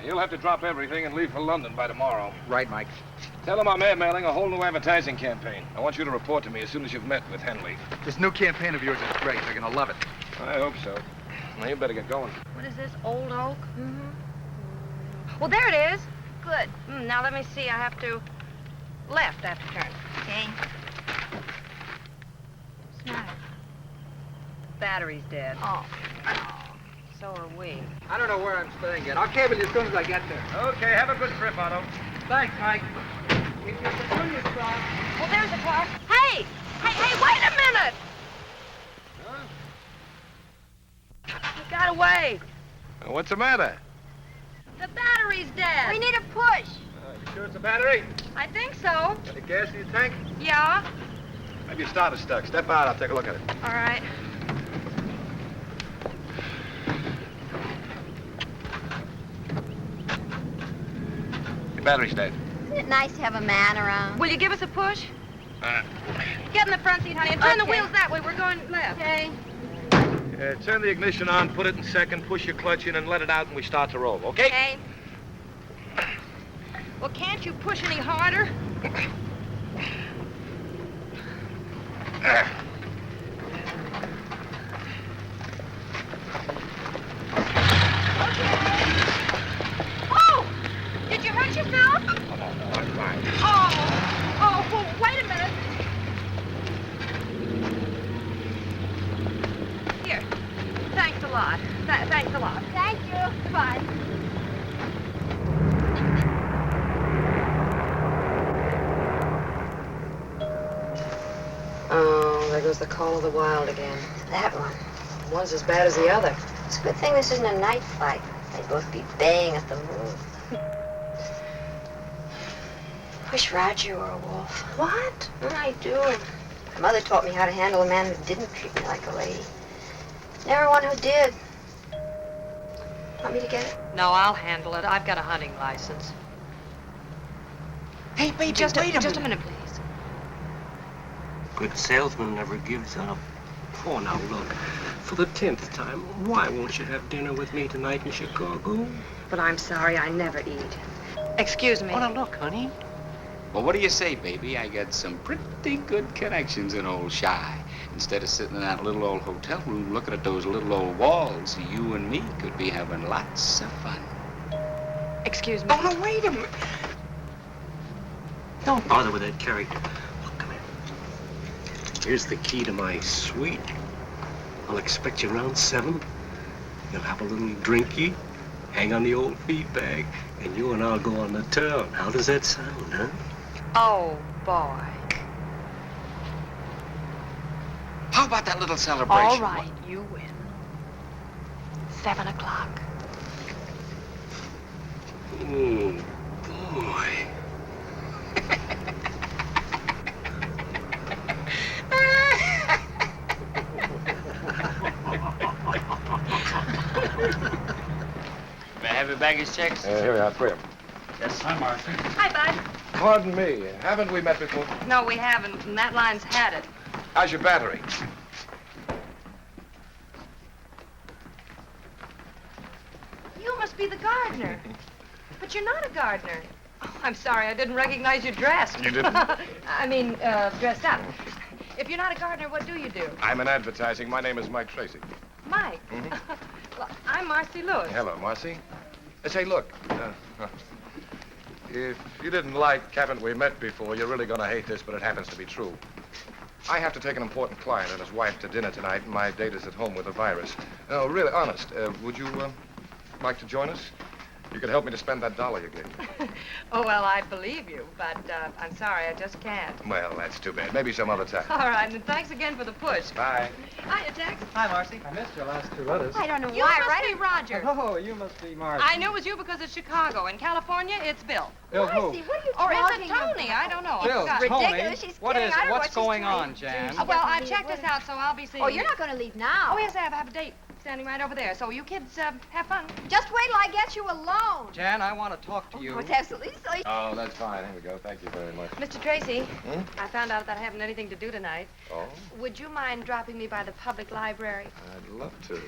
You'll have to drop everything and leave for London by tomorrow. Right, Mike. Tell them I'm airmailing a whole new advertising campaign. I want you to report to me as soon as you've met with Henley. This new campaign of yours is great. They're gonna love it. I hope so. Now, you better get going. What is this, Old Oak? Mm-hmm. Well, there it is. Good. Now, let me see. I have to left after turn. Okay. What's the matter? Battery's dead. Oh. So are we. I don't know where I'm staying yet. I'll cable you as soon as I get there. Okay, have a good trip, Otto. Thanks, Mike. Well, there's the car. Hey! Hey, wait a minute! He got away. What's the matter? The battery's dead. We need a push. You sure it's a battery? I think so. Got any gas in your tank? Yeah. Maybe your starter's stuck. Step out, I'll take a look at it. All right. battery's dead. Isn't it nice to have a man around? Will you give us a push? Get in the front seat, honey, and turn the Okay. wheels that way. We're going left. Okay. Turn the ignition on, put it in second, push your clutch in, and let it out, and we start to roll, okay? Okay. Well, can't you push any harder? Oh! Did you hurt yourself? I'm fine. Oh, well, wait a minute. Here. Thanks a lot. Thanks a lot. Thank you. Goodbye. Oh, there goes the call of the wild again. That one. One's as bad as the other. It's a good thing this isn't a night flight. They'd both be baying at the moon. Wish Roger were a wolf. What? I do. Mother taught me how to handle a man who didn't treat me like a lady. Never one who did. Want me to get it? No, I'll handle it. I've got a hunting license. Hey, baby, Just wait a minute, please. Good salesman never gives up. Oh, now look, for the 10th time, why won't you have dinner with me tonight in Chicago? But I'm sorry, I never eat. Excuse me. Oh, now look, honey. Well, what do you say, baby? I got some pretty good connections in old Shy. Instead of sitting in that little old hotel room looking at those little old walls, you and me could be having lots of fun. Excuse me. Oh, now, wait a minute. Don't bother with that character. Look, come here. Here's the key to my suite. I'll expect you around 7. You'll have a little drinky, hang on the old feed bag, and you and I'll go on the town. How does that sound, huh? Oh, boy. How about that little celebration? All right, you win. 7 o'clock. Oh, boy. May I have your baggage checks? Here we are, 3 of them. Yes, hi, Marcy. Hi, Bud. Pardon me, haven't we met before? No, we haven't, and that line's had it. How's your battery? You must be the gardener. But you're not a gardener. Oh, I'm sorry, I didn't recognize you dressed. You didn't? I mean, dressed up. If you're not a gardener, what do you do? I'm in advertising. My name is Mike Tracy. Mike. Well, I'm Marcy Lewis. Hello, Marcy. Say, look, if you didn't like haven't we met before, you're really going to hate this, but it happens to be true. I have to take an important client and his wife to dinner tonight, and my date is at home with a virus. No, really, honest, would you like to join us? You could help me to spend that $1 you gave me. Oh, well, I believe you, but I'm sorry, I just can't. Well, that's too bad. Maybe some other time. All right, and thanks again for the push. Bye. Hiya, Tex. Hi, Marcy. I missed your last 2 letters. I don't know You why, must right? be Roger. Oh, you must be Marcy. I knew it was you because it's Chicago. In California, it's Bill. Bill who? Marcy, what are you Or is talking it Tony? about? I don't know. Bill, I forgot. Ridiculous. She's What kidding. is I it? don't know What's what she's going trying on, to Jan? do. Well, I've checked this out, so I'll be seeing Oh, you. you're not going to leave now. Oh, yes, I have a date standing right over there. So you kids have fun. Just wait till I get you alone. Jan, I want to talk to you. Oh, it's absolutely silly. Oh, that's fine. Here we go. Thank you very much. Mr. Tracy, Hmm? I found out that I haven't anything to do tonight. Oh, Would you mind dropping me by the public library? I'd love to.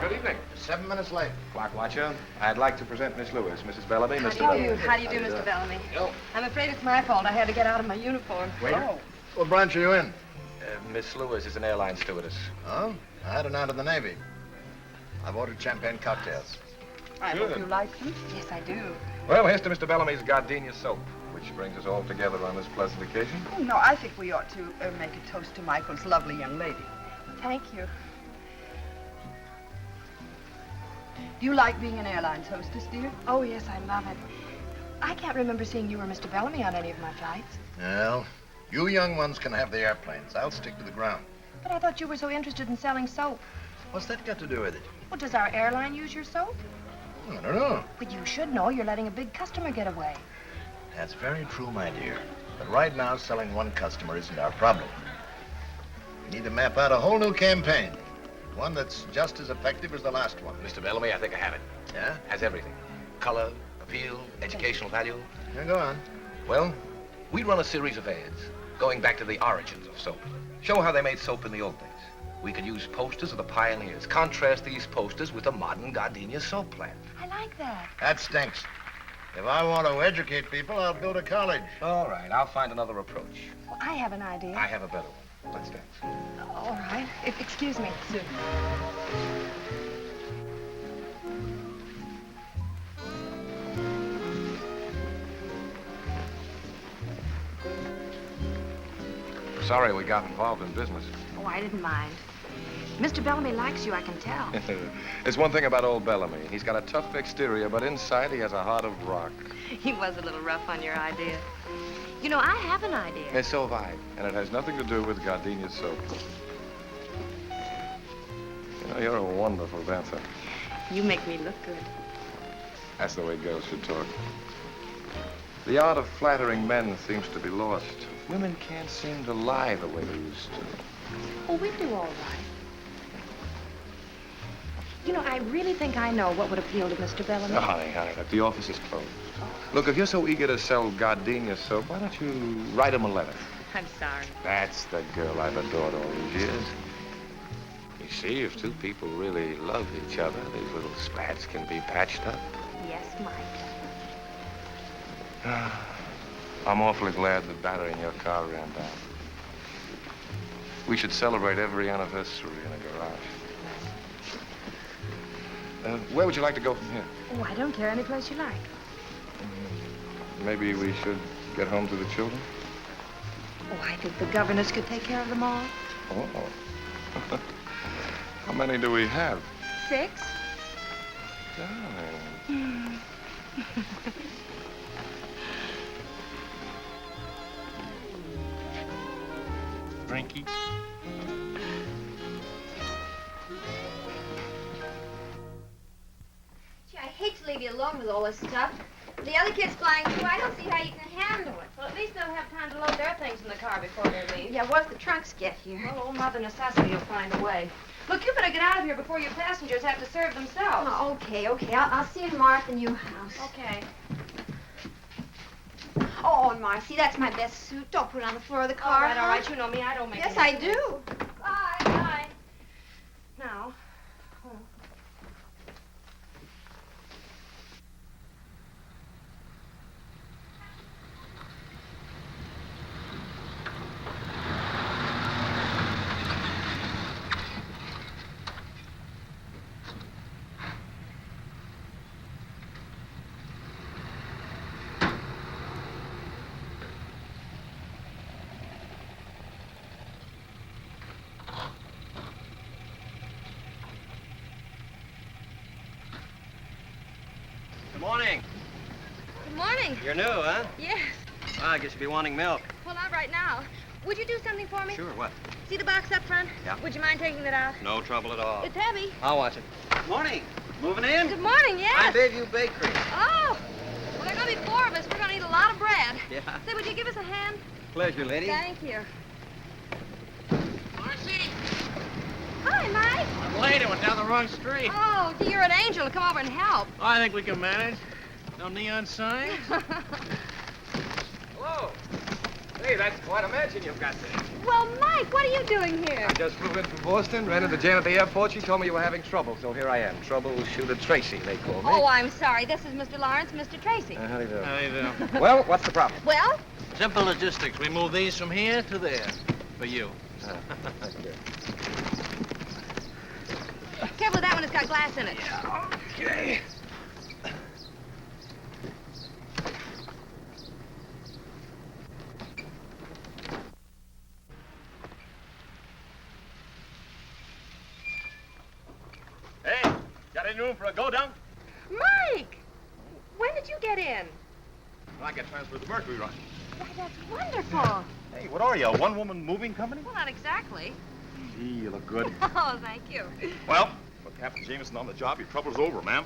Good evening. 7 minutes late. Clock watcher, I'd like to present Miss Lewis, Mrs. Bellamy, Mr. How do you do? Bellamy. How do you do, Mr. Bellamy? I'm afraid it's my fault. I had to get out of my uniform. Waiter. What branch are you in? Miss Lewis is an airline stewardess. Oh, I had an out of the Navy. I've ordered champagne cocktails. I hope you like them. Yes, I do. Well, here's to Mr. Bellamy's gardenia soap, which brings us all together on this pleasant occasion. Oh, no, I think we ought to make a toast to Michael's lovely young lady. Thank you. Do you like being an airline's hostess, dear? Oh, yes, I love it. I can't remember seeing you or Mr. Bellamy on any of my flights. Well, you young ones can have the airplanes. I'll stick to the ground. But I thought you were so interested in selling soap. What's that got to do with it? Well, does our airline use your soap? I don't know. But you should know. You're letting a big customer get away. That's very true, my dear. But right now, selling one customer isn't our problem. We need to map out a whole new campaign. One that's just as effective as the last one. Mr. Bellamy, I think I have it. Yeah? Has everything. Color, appeal, educational value. Yeah, go on. Well, we run a series of ads going back to the origins of soap. Show how they made soap in the old days. We could use posters of the pioneers. Contrast these posters with a modern gardenia soap plant. I like that. That stinks. If I want to educate people, I'll go to college. All right, I'll find another approach. Well, I have an idea. I have a better one. Let's dance. All right. Excuse me. Sorry we got involved in business. Oh, I didn't mind. Mr. Bellamy likes you, I can tell. There's one thing about old Bellamy. He's got a tough exterior, but inside he has a heart of rock. He was a little rough on your idea. You know, I have an idea. And so have I. And it has nothing to do with gardenia soap. You know, you're a wonderful dancer. You make me look good. That's the way girls should talk. The art of flattering men seems to be lost. Women can't seem to lie the way they used to. Oh, we do all right. You know, I really think I know what would appeal to Mr. Bellamy. Oh, honey, look, the office is closed. Look, if you're so eager to sell gardenia soap, why don't you write him a letter? I'm sorry. That's the girl I've adored all these years. You see, if two people really love each other, these little spats can be patched up. Yes, Mike. I'm awfully glad the battery in your car ran down. We should celebrate every anniversary in a garage. Where would you like to go from here? Oh, I don't care any place you like. Maybe we should get home to the children? Oh, I think the governess could take care of them all. Oh. How many do we have? 6. Darling. Drinky. Gee, I hate to leave you alone with all this stuff. The other kids flying through, I don't see how you can handle it. Well, at least they'll have time to load their things in the car before they leave. Yeah, what if the trunks get here? Well, old Mother Necessity will find a way. Look, you better get out of here before your passengers have to serve themselves. Oh, okay. I'll see you tomorrow at the new house. Okay. Oh, and Marcy, that's my best suit. Don't put it on the floor of the car. All right. You know me. I don't make Yes, any I do. Bye. Bye. Now. Good morning. Good morning. You're new, huh? Yes. Well, I guess you'll be wanting milk. Well, not right now. Would you do something for me? Sure, what? See the box up front? Yeah. Would you mind taking it out? No trouble at all. It's heavy. I'll watch it. Morning. Moving in? Good morning, yes. I Bayview Bakery. Oh. Well, there are going to be 4 of us. We're going to eat a lot of bread. Yeah. Say, would you give us a hand? Pleasure, lady. Thank you. Marcy! Hi, Mike. I'm late. I went down the wrong street. Oh, you're an angel to come over and help. I think we can manage. No neon signs? Hello. Hey, that's quite a mansion you've got there. Well, Mike, what are you doing here? I just flew in from Boston, ran into Jane at the airport. She told me you were having trouble, so here I am. Troubleshooter Tracy, they call me. Oh, I'm sorry. This is Mr. Lawrence, Mr. Tracy. How do you do? How do you do? Well, what's the problem? Well? Simple logistics. We move these from here to there. For you. Careful with that one. It's got glass in it. Okay. Hey, got any room for a go-down? Mike! When did you get in? I got transferred to Mercury Run. Why, that's wonderful. Hey, what are you, a one-woman moving company? Well, not exactly. Gee, you look good. Oh, thank you. Well, with Captain Jamison on the job, your trouble's over, ma'am.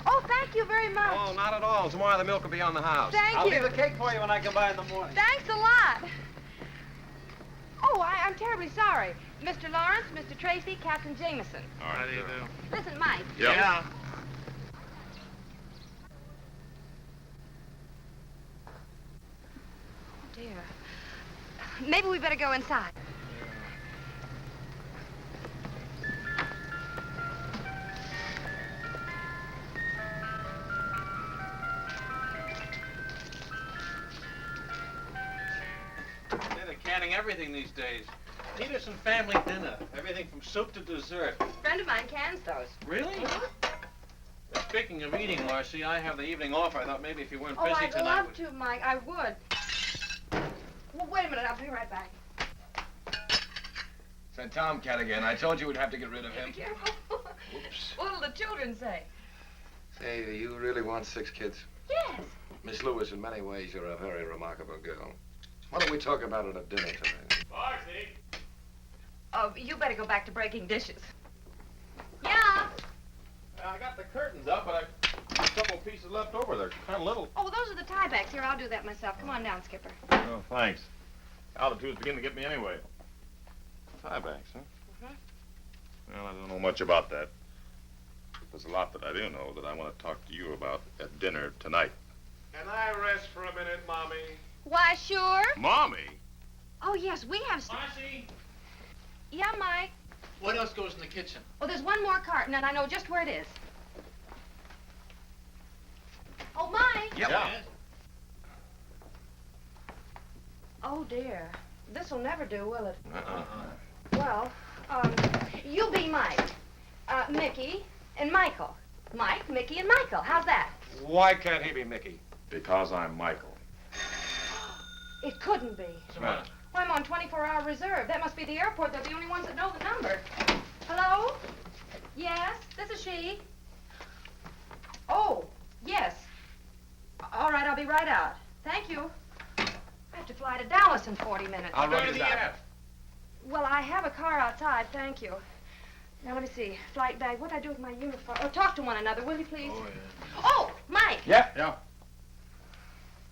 Oh, thank Thank you very much. Oh, not at all. Tomorrow the milk will be on the house. Thank I'll you. leave a cake for you when I come by in the morning. Thanks a lot. Oh, I'm terribly sorry. Mr. Lawrence, Mr. Tracy, Captain Jamison. All right. How do you do? Listen, Mike. Yeah. Oh, dear. Maybe we better go inside. They're canning everything these days. Peterson family dinner. Everything from soup to dessert. A friend of mine cans those. Really? Speaking of eating, Marcy, I have the evening off. I thought maybe if you weren't Oh, busy I'd tonight... love to, Mike. I would. Well, wait a minute. I'll be right back. It's that tomcat again. I told you we'd have to get rid of him. Be careful. Oops. What'll the children say? Say, do you really want 6 kids? Yes. Miss Lewis, in many ways, you're a very remarkable girl. Why don't we talk about it at dinner tonight? Marcy. Oh, you better go back to breaking dishes. Yeah. I got the curtains up, but a couple pieces left over. They're kind of little. Oh, those are the tie backs. Here, I'll do that myself. Come on down, Skipper. Oh, thanks. Altitude's beginning to get me anyway. Tiebacks, huh? Well, I don't know much about that. There's a lot that I do know that I want to talk to you about at dinner tonight. Can I rest for a minute, Mommy? Why, sure. Mommy? Oh, yes, we have... Marcy, Yeah, Mike. what else goes in the kitchen? Oh, there's one more carton, and I know just where it is. Oh, Mike. Yep. Yeah. Oh, dear. This'll never do, will it? Uh-uh. Well, you be Mike, Mickey, and Michael. Mike, Mickey, and Michael. How's that? Why can't he be Mickey? Because I'm Michael. It couldn't be. Well, Well, I'm on 24-hour reserve. That must be the airport. They're the only ones that know the number. Hello? Yes, this is she. Oh, yes. All right, I'll be right out. Thank you. I have to fly to Dallas in 40 minutes. I'll run you down. Well, I have a car outside, thank you. Now, let me see. Flight bag. What'd I do with my uniform? Oh, talk to one another, will you, please? Oh, yeah. Oh, Mike. Yeah.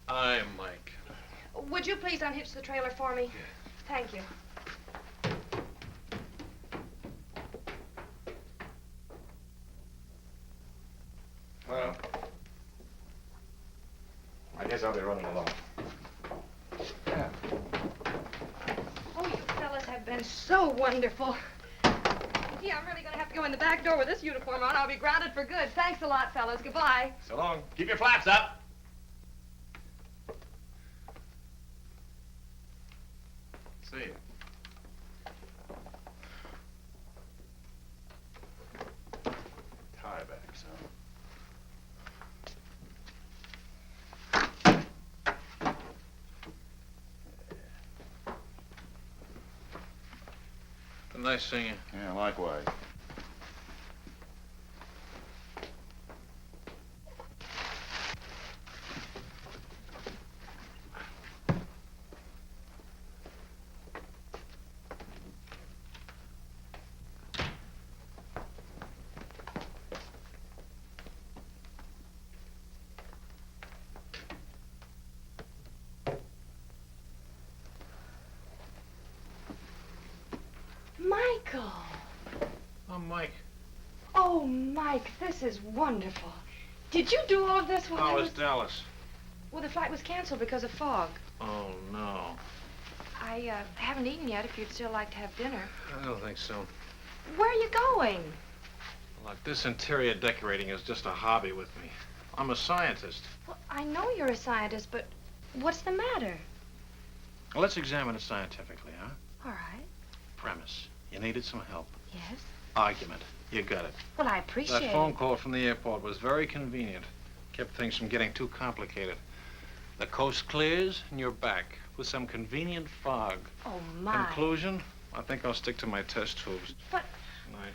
I'm Mike. Would you please unhitch the trailer for me? Thank you. Well, I guess I'll be running along. Yeah. Oh, you fellas have been so wonderful. Gee, I'm really going to have to go in the back door with this uniform on. I'll be grounded for good. Thanks a lot, fellas. Goodbye. So long. Keep your flaps up. See you. Tiebacks, huh? Nice seeing you. Yeah, likewise. Michael. I'm Mike. Oh, Mike, this is wonderful. Did you do all of this while I How was... is Dallas? Well, the flight was canceled because of fog. Oh, no. I haven't eaten yet if you'd still like to have dinner. I don't think so. Where are you going? Look, this interior decorating is just a hobby with me. I'm a scientist. Well, I know you're a scientist, but what's the matter? Well, let's examine it scientifically, huh? All right. Premise. You needed some help. Yes? Argument. You got it. Well, I appreciate That phone call from the airport was very convenient. Kept things from getting too complicated. The coast clears and you're back with some convenient fog. Oh, my. Conclusion? I think I'll stick to my test tubes. But... Night.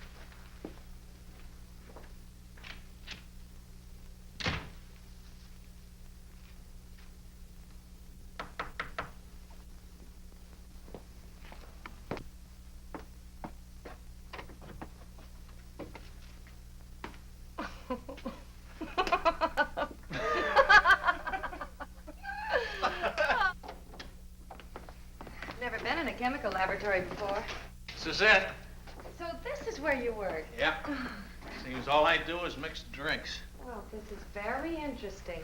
laboratory before. This is it. So this is where you work? Yep. Seems all I do is mix drinks. Well, this is very interesting.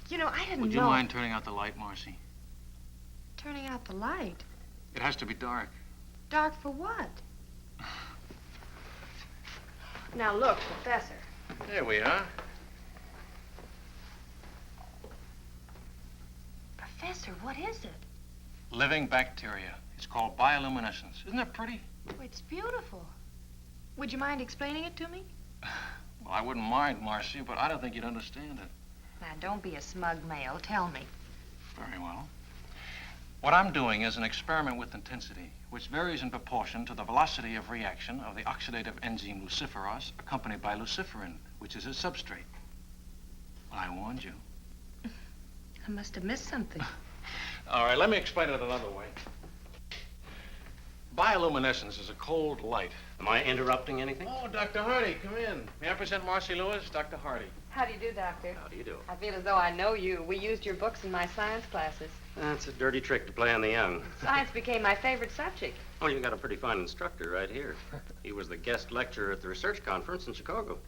You know, I didn't know... Would you mind turning out the light, Marcy? Turning out the light? It has to be dark. Dark for what? Now look, Professor. There we are. Professor, what is it? Living bacteria. It's called bioluminescence. Isn't it pretty? Oh, it's beautiful. Would you mind explaining it to me? Well, I wouldn't mind, Marcy, but I don't think you'd understand it. Now, don't be a smug male. Tell me. Very well. What I'm doing is an experiment with intensity, which varies in proportion to the velocity of reaction of the oxidative enzyme luciferase, accompanied by luciferin, which is its substrate. Well, I warned you. I must have missed something. All right, let me explain it another way. Bioluminescence is a cold light. Am I interrupting anything? Oh, Dr. Hardy, come in. May I present Marcy Lewis, Dr. Hardy. How do you do, Doctor? How do you do? I feel as though I know you. We used your books in my science classes. That's a dirty trick to play on the young. Science became my favorite subject. Oh, you got a pretty fine instructor right here. He was the guest lecturer at the research conference in Chicago.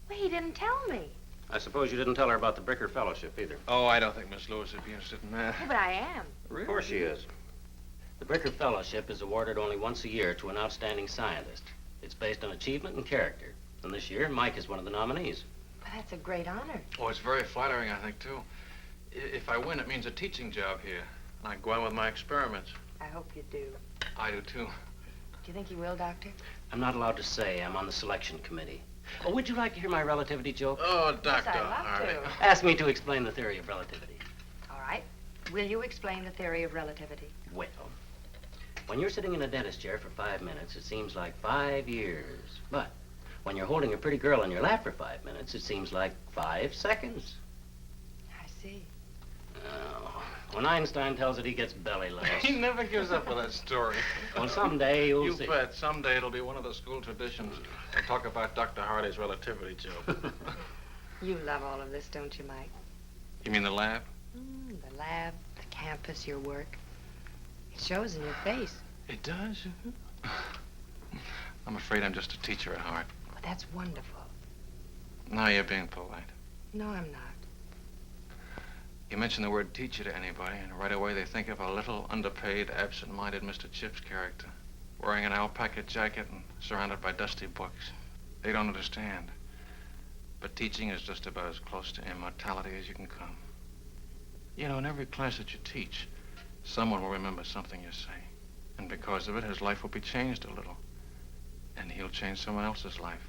Well, he didn't tell me. I suppose you didn't tell her about the Bricker Fellowship either. Oh, I don't think Miss Lewis would be interested in that. Yeah, but I am. Really? Of course she is. The Bricker Fellowship is awarded only once a year to an outstanding scientist. It's based on achievement and character. And this year, Mike is one of the nominees. Well, that's a great honor. Oh, it's very flattering, I think, too. If I win, it means a teaching job here. And I can go on with my experiments. I hope you do. I do, too. Do you think you will, Doctor? I'm not allowed to say. I'm on the selection committee. Oh, would you like to hear my relativity joke? Oh, Dr. Yes, I'd love Hardy. to. Ask me to explain the theory of relativity. All right. Will you explain the theory of relativity? Well, when you're sitting in a dentist chair for 5 minutes, it seems like 5 years. But when you're holding a pretty girl in your lap for 5 minutes, it seems like 5 seconds. I see. Oh, when Einstein tells it, he gets belly laughs. He never gives up with that story. Well, someday you'll see. You bet. Someday it'll be one of the school traditions to talk about Dr. Hardy's relativity joke. You love all of this, don't you, Mike? You mean the lab? The lab, the campus, your work. It shows in your face. It does? I'm afraid I'm just a teacher at heart. Well, that's wonderful. Now you're being polite. No, I'm not. You mention the word teacher to anybody, and right away they think of a little, underpaid, absent-minded Mr. Chips character, wearing an alpaca jacket and surrounded by dusty books. They don't understand. But teaching is just about as close to immortality as you can come. You know, in every class that you teach, someone will remember something you say. And because of it, his life will be changed a little. And he'll change someone else's life.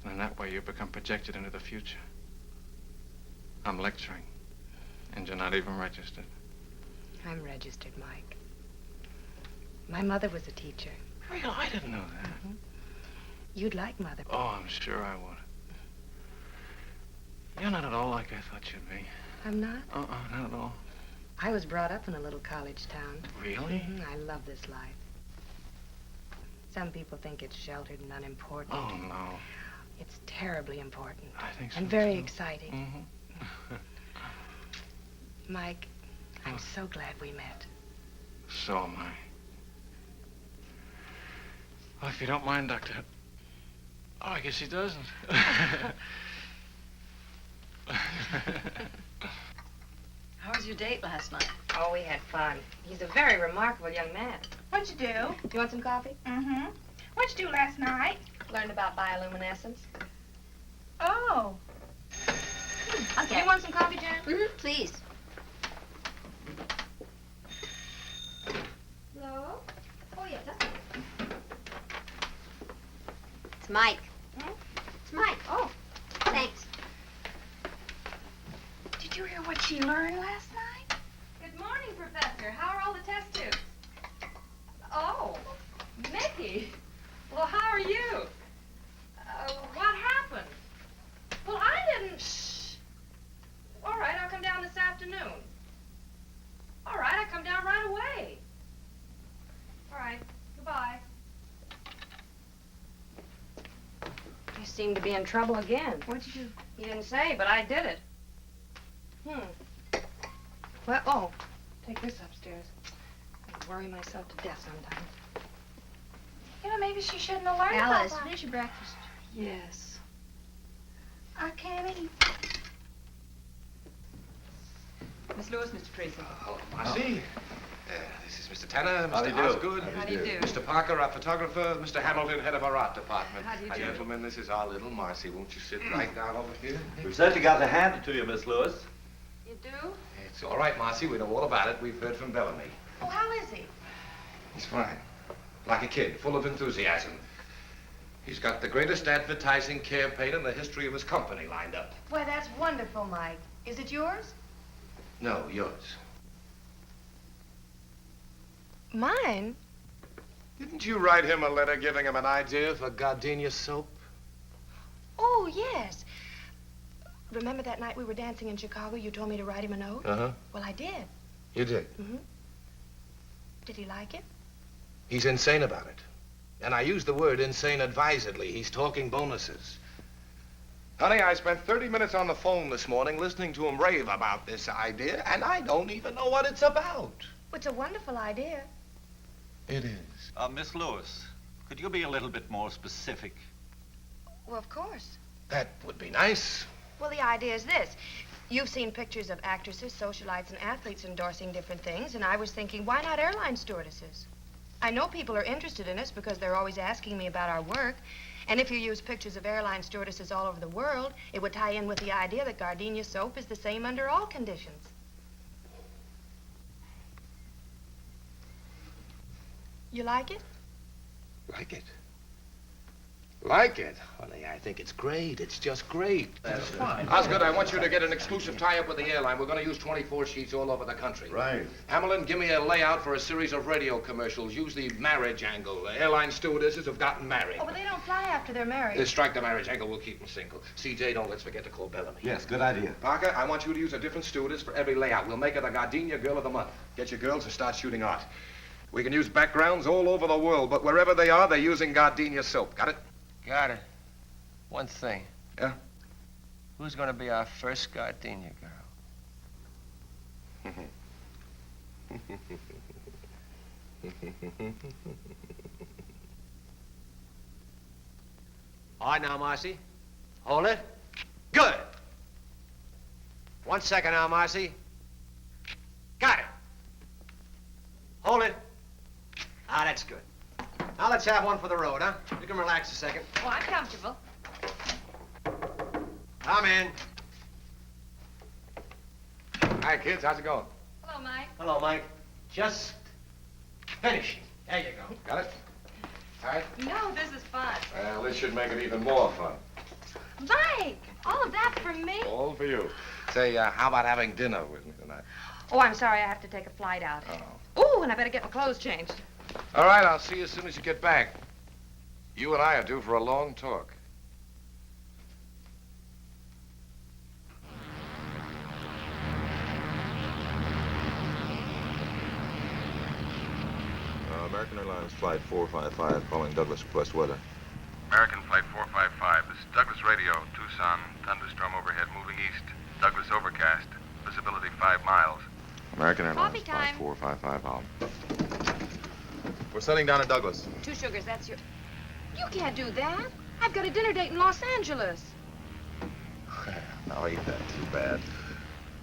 And in that way, you become projected into the future. I'm lecturing. And you're not even registered. I'm registered, Mike. My mother was a teacher. Really? I didn't know that. You'd like Mother. Oh, I'm sure I would. You're not at all like I thought you'd be. I'm not? Not at all. I was brought up in a little college town. Really? I love this life. Some people think it's sheltered and unimportant. Oh, no. It's terribly important. I think so, and very too. exciting. Mike, I'm so glad we met. So am I. Well, if you don't mind, Doctor. Oh, I guess he doesn't. How was your date last night? Oh, we had fun. He's a very remarkable young man. What'd you do? You want some coffee? Mm-hmm. What'd you do last night? Learned about bioluminescence. Oh. Okay. You want some coffee, Jan? Mm-hmm. Please. Hello? Oh, yeah, that's it. It's Mike. Hmm? It's Mike. Oh. Thanks. Did you hear what she learned last night? Good morning, Professor. How are all the test tubes? Oh, Mickey. Well, how are you? What happened? Well, I didn't... Shh. All right, I'll come down this afternoon. All right, I'll come down right away. All right, goodbye. You seem to be in trouble again. What'd you do? You didn't say, but I did it. Well, oh, take this upstairs. worry myself to death sometimes. You know, maybe she shouldn't have learned Alice, about that. finish your breakfast. Yes. I can't eat. Miss Lewis, Mr. Tracy. Oh, Marcy. This is Mr. Tanner, How do Mr. you do? Osgood. How do you do? Mr. Parker, our photographer, Mr. Hamilton, head of our art department. How do you do? Gentlemen, this is our little Marcy. Won't you sit right down over here? We've certainly got to hand it to you, Miss Lewis. You do? It's all right, Marcy. We know all about it. We've heard from Bellamy. Oh, how is he? He's fine. Like a kid, full of enthusiasm. He's got the greatest advertising campaign in the history of his company lined up. Why, that's wonderful, Mike. Is it yours? No, yours. Mine? Didn't you write him a letter giving him an idea for gardenia soap? Oh, yes. Remember that night we were dancing in Chicago? You told me to write him a note? Uh-huh. Well, I did. You did? Mm-hmm. Did he like it? He's insane about it. And I use the word insane advisedly. He's talking bonuses. Honey, I spent 30 minutes on the phone this morning listening to him rave about this idea, and I don't even know what it's about. It's a wonderful idea. It is. Miss Lewis, could you be a little bit more specific? Well, of course. That would be nice. Well, the idea is this. You've seen pictures of actresses, socialites, and athletes endorsing different things, and I was thinking, why not airline stewardesses? I know people are interested in us because they're always asking me about our work. And if you use pictures of airline stewardesses all over the world, it would tie in with the idea that gardenia soap is the same under all conditions. You like it? Like it? Like it? Honey, I think it's great. It's just great. That's fine. Osgood, I want you to get an exclusive tie-up with the airline. We're going to use 24 sheets all over the country. Right. Hamilton, give me a layout for a series of radio commercials. Use the marriage angle. The airline stewardesses have gotten married. Oh, but they don't fly after they're married. Strike the marriage angle. We'll keep them single. CJ, don't let's forget to call Bellamy. Yes, good idea. Parker, I want you to use a different stewardess for every layout. We'll make her the Gardenia Girl of the Month. Get your girls to start shooting art. We can use backgrounds all over the world, but wherever they are, they're using Gardenia soap. Got it? Got it. One thing. Yeah? Who's going to be our first gardenia girl? All right now, Marcy. Hold it. Good. 1 second now, Marcy. Got it. Hold it. Ah, that's good. Now let's have one for the road, huh? You can relax a second. Oh, I'm comfortable. Come in. Hi, kids. How's it going? Hello, Mike. Hello, Mike. Just finishing. There you go. Got it? All right. No, this is fun. Well, this should make it even more fun. Mike, all of that for me? All for you. Say, how about having dinner with me tonight? Oh, I'm sorry. I have to take a flight out. Oh. Ooh, and I better get my clothes changed. All right, I'll see you as soon as you get back. You and I are due for a long talk. American Airlines Flight 455 calling Douglas request weather. American Flight 455. This is Douglas Radio, Tucson. Thunderstorm overhead moving east. Douglas overcast. Visibility 5 miles. American Airlines Coffee Flight time. 455 out. We're settling down at Douglas. 2 sugars, that's your... You can't do that. I've got a dinner date in Los Angeles. Now, ain't that too bad.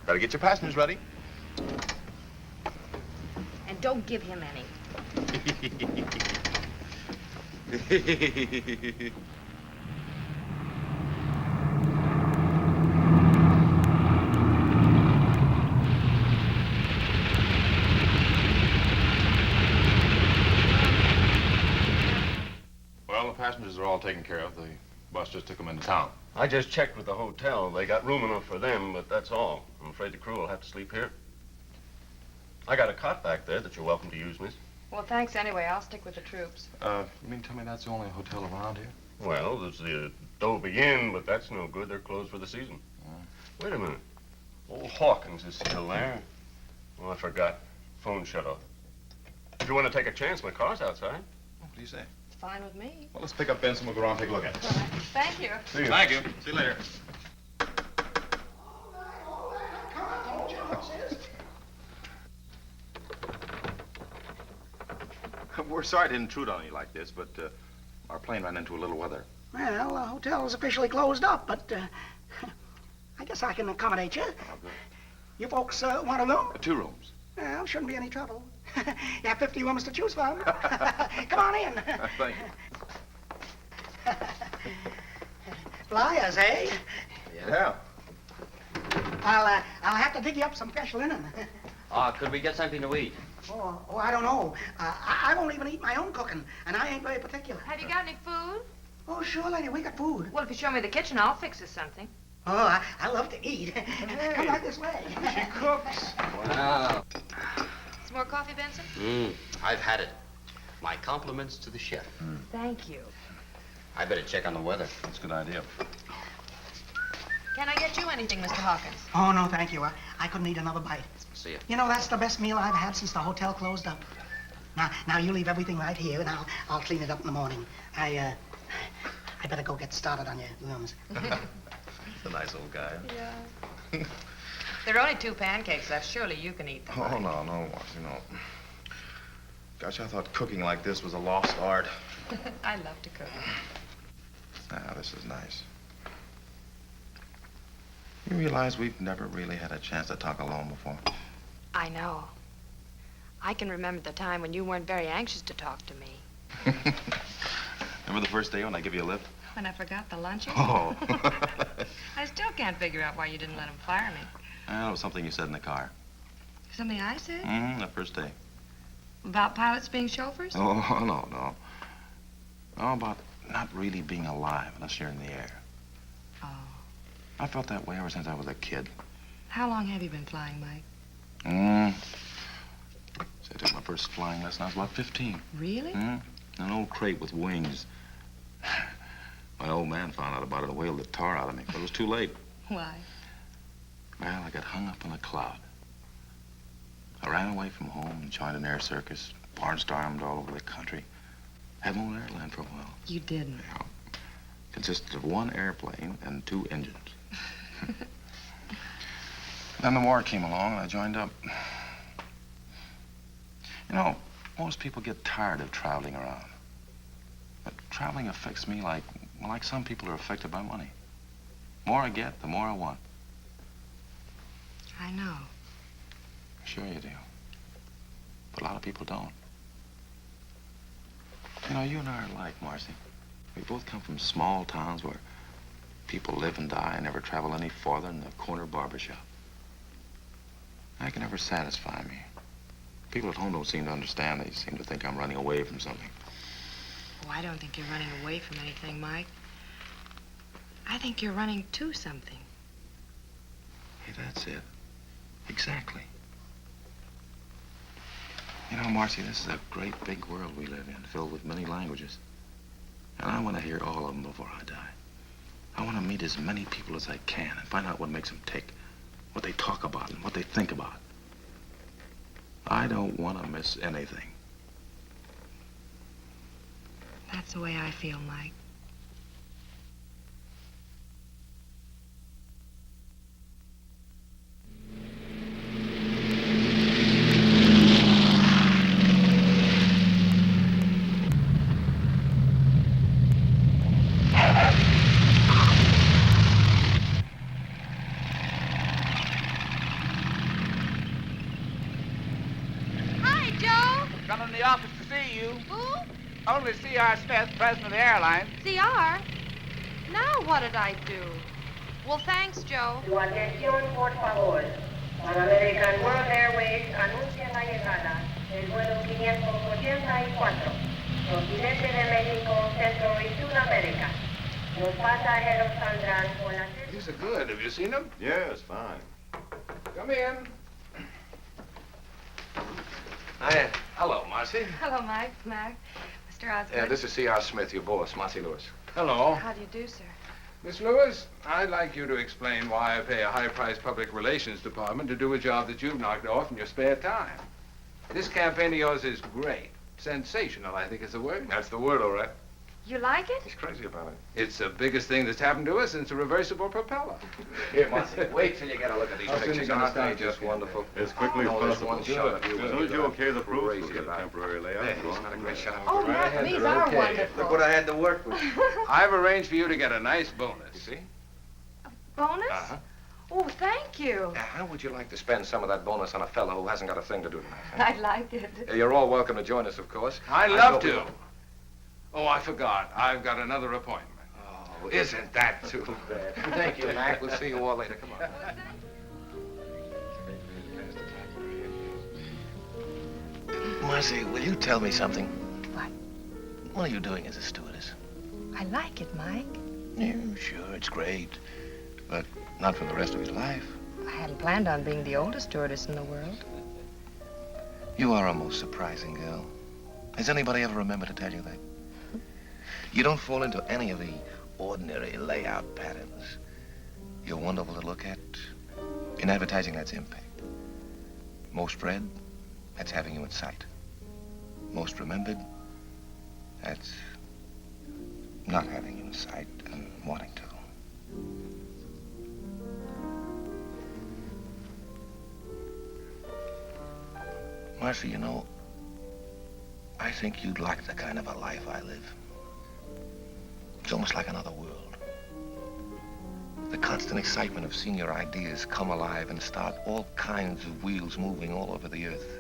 Better get your passengers ready. And don't give him any. Well, the passengers are all taken care of. The bus just took them into town. I just checked with the hotel. They got room enough for them, but that's all. I'm afraid the crew will have to sleep here. I got a cot back there that you're welcome to use, miss. Well, thanks anyway. I'll stick with the troops. You mean tell me that's the only hotel around here? Well, there's the Adobe Inn, but that's no good. They're closed for the season. Wait a minute. Old Hawkins is still there. Oh, I forgot. Phone shut off. If you want to take a chance, my car's outside. What do you say? It's fine with me. Well, let's pick up Benson. We'll go around and take a look at it. Thank you. See you. Thank you. See you later. We're sorry to intrude on you like this, but our plane ran into a little weather. Well, the hotel is officially closed up, but I guess I can accommodate you. Oh, good. You folks want a room? 2 rooms. Well, shouldn't be any trouble. You have 50 rooms to choose from. Come on in. Thank you. Flyers, eh? Yeah. I'll have to dig you up some fresh linen. Could we get something to eat? Oh, I don't know. I won't even eat my own cooking, and I ain't very particular. Have you got any food? Oh, sure, lady, we got food. Well, if you show me the kitchen, I'll fix us something. Oh, I love to eat. Come right this way. She cooks. Wow. Some more coffee, Benson? I've had it. My compliments to the chef. Thank you. I better check on the weather. That's a good idea. Can I get you anything, Mr. Hawkins? Oh, no, thank you. I couldn't eat another bite. See ya. You know, that's the best meal I've had since the hotel closed up. Now you leave everything right here, and I'll clean it up in the morning. I better go get started on your rooms. He's a nice old guy. Yeah. There are only 2 pancakes left. Surely you can eat them. Oh, no, Marcy, no. Gosh, I thought cooking like this was a lost art. I love to cook. Now, this is nice. You realize we've never really had a chance to talk alone before? I know. I can remember the time when you weren't very anxious to talk to me. Remember the first day when I gave you a lift? When I forgot the luncheon? Oh. I still can't figure out why you didn't let him fire me. It was something you said in the car. Something I said? That first day. About pilots being chauffeurs? Oh, no. No, about not really being alive unless you're in the air. Oh. I felt that way ever since I was a kid. How long have you been flying, Mike? So I took my first flying lesson. I was about 15. Really? An old crate with wings. My old man found out about it and whaled the tar out of me, but it was too late. Why? Well, I got hung up in a cloud. I ran away from home and joined an air circus, barnstormed all over the country. Had my own airline for a while. You didn't? Yeah. Consisted of 1 airplane and 2 engines. Then the war came along and I joined up. You know, most people get tired of traveling around. But traveling affects me like some people are affected by money. The more I get, the more I want. I know. Sure you do. But a lot of people don't. You know, you and I are alike, Marcy. We both come from small towns where people live and die and never travel any farther than the corner barbershop. That can never satisfy me. People at home don't seem to understand. They seem to think I'm running away from something. Oh, I don't think you're running away from anything, Mike. I think you're running to something. Hey, that's it. Exactly. You know, Marcy, this is a great big world we live in, filled with many languages. And I want to hear all of them before I die. I want to meet as many people as I can and find out what makes them tick, what they talk about and what they think about. I don't want to miss anything. That's the way I feel, Mike. Come in the office to see you. Who? Only C.R. Smith, president of the airline. CR? Now what did I do? Well, thanks, Joe. Su atención, por favor. Pan American World Airways anuncia la llegada del vuelo 584, procedente de México, Centro y Sudamérica. Los pasajeros saldrán por la... These are good. Have you seen them? Yes, fine. Come in. Hi. Hello, Marcy. Hello, Mike, Mac, Mr. Osgood. Yeah, this is C.R. Smith, your boss, Marcy Lewis. Hello. How do you do, sir? Miss Lewis, I'd like you to explain why I pay a high-priced public relations department to do a job that you've knocked off in your spare time. This campaign of yours is great. Sensational, I think is the word. That's the word, all right. You like it? He's crazy about it. It's the biggest thing that's happened to us since a reversible propeller. Here, Marcy, wait till you get a look at these pictures. Aren't they just wonderful? As quickly as Oh, this possible. one shot of you. As soon as you okay the proof, Crazy we'll get a about it. temporary layout. There, he's got a great shot. Oh, Mac, these are wonderful. Look what I had to work with. I've arranged for you to get a nice bonus. You see? Bonus? Uh-huh. Oh, thank you. Now, how would you like to spend some of that bonus on a fellow who hasn't got a thing to do tonight? I'd like it. You're all welcome to join us, of course. I'd love to. Oh, I forgot. I've got another appointment. Oh, isn't that too bad? Thank you, Mac. We'll see you all later. Come on. Marcy, will you tell me something? What? What are you doing as a stewardess? I like it, Mike. Yeah, sure, it's great. But not for the rest of your life. I hadn't planned on being the oldest stewardess in the world. You are a most surprising girl. Has anybody ever remembered to tell you that? You don't fall into any of the ordinary layout patterns. You're wonderful to look at. In advertising, that's impact. Most read, that's having you in sight. Most remembered, that's not having you in sight and wanting to. Marcy, you know, I think you'd like the kind of a life I live. It's almost like another world. The constant excitement of seeing your ideas come alive and start all kinds of wheels moving all over the earth.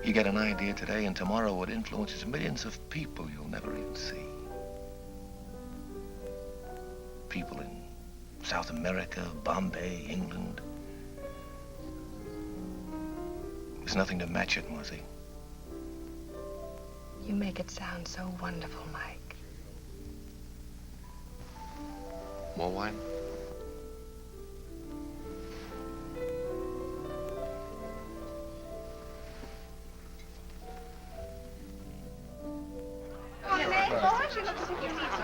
You get an idea today, and tomorrow it influences millions of people you'll never even see. People in South America, Bombay, England. There's nothing to match it, Marcy. You make it sound so wonderful, Mike. More wine?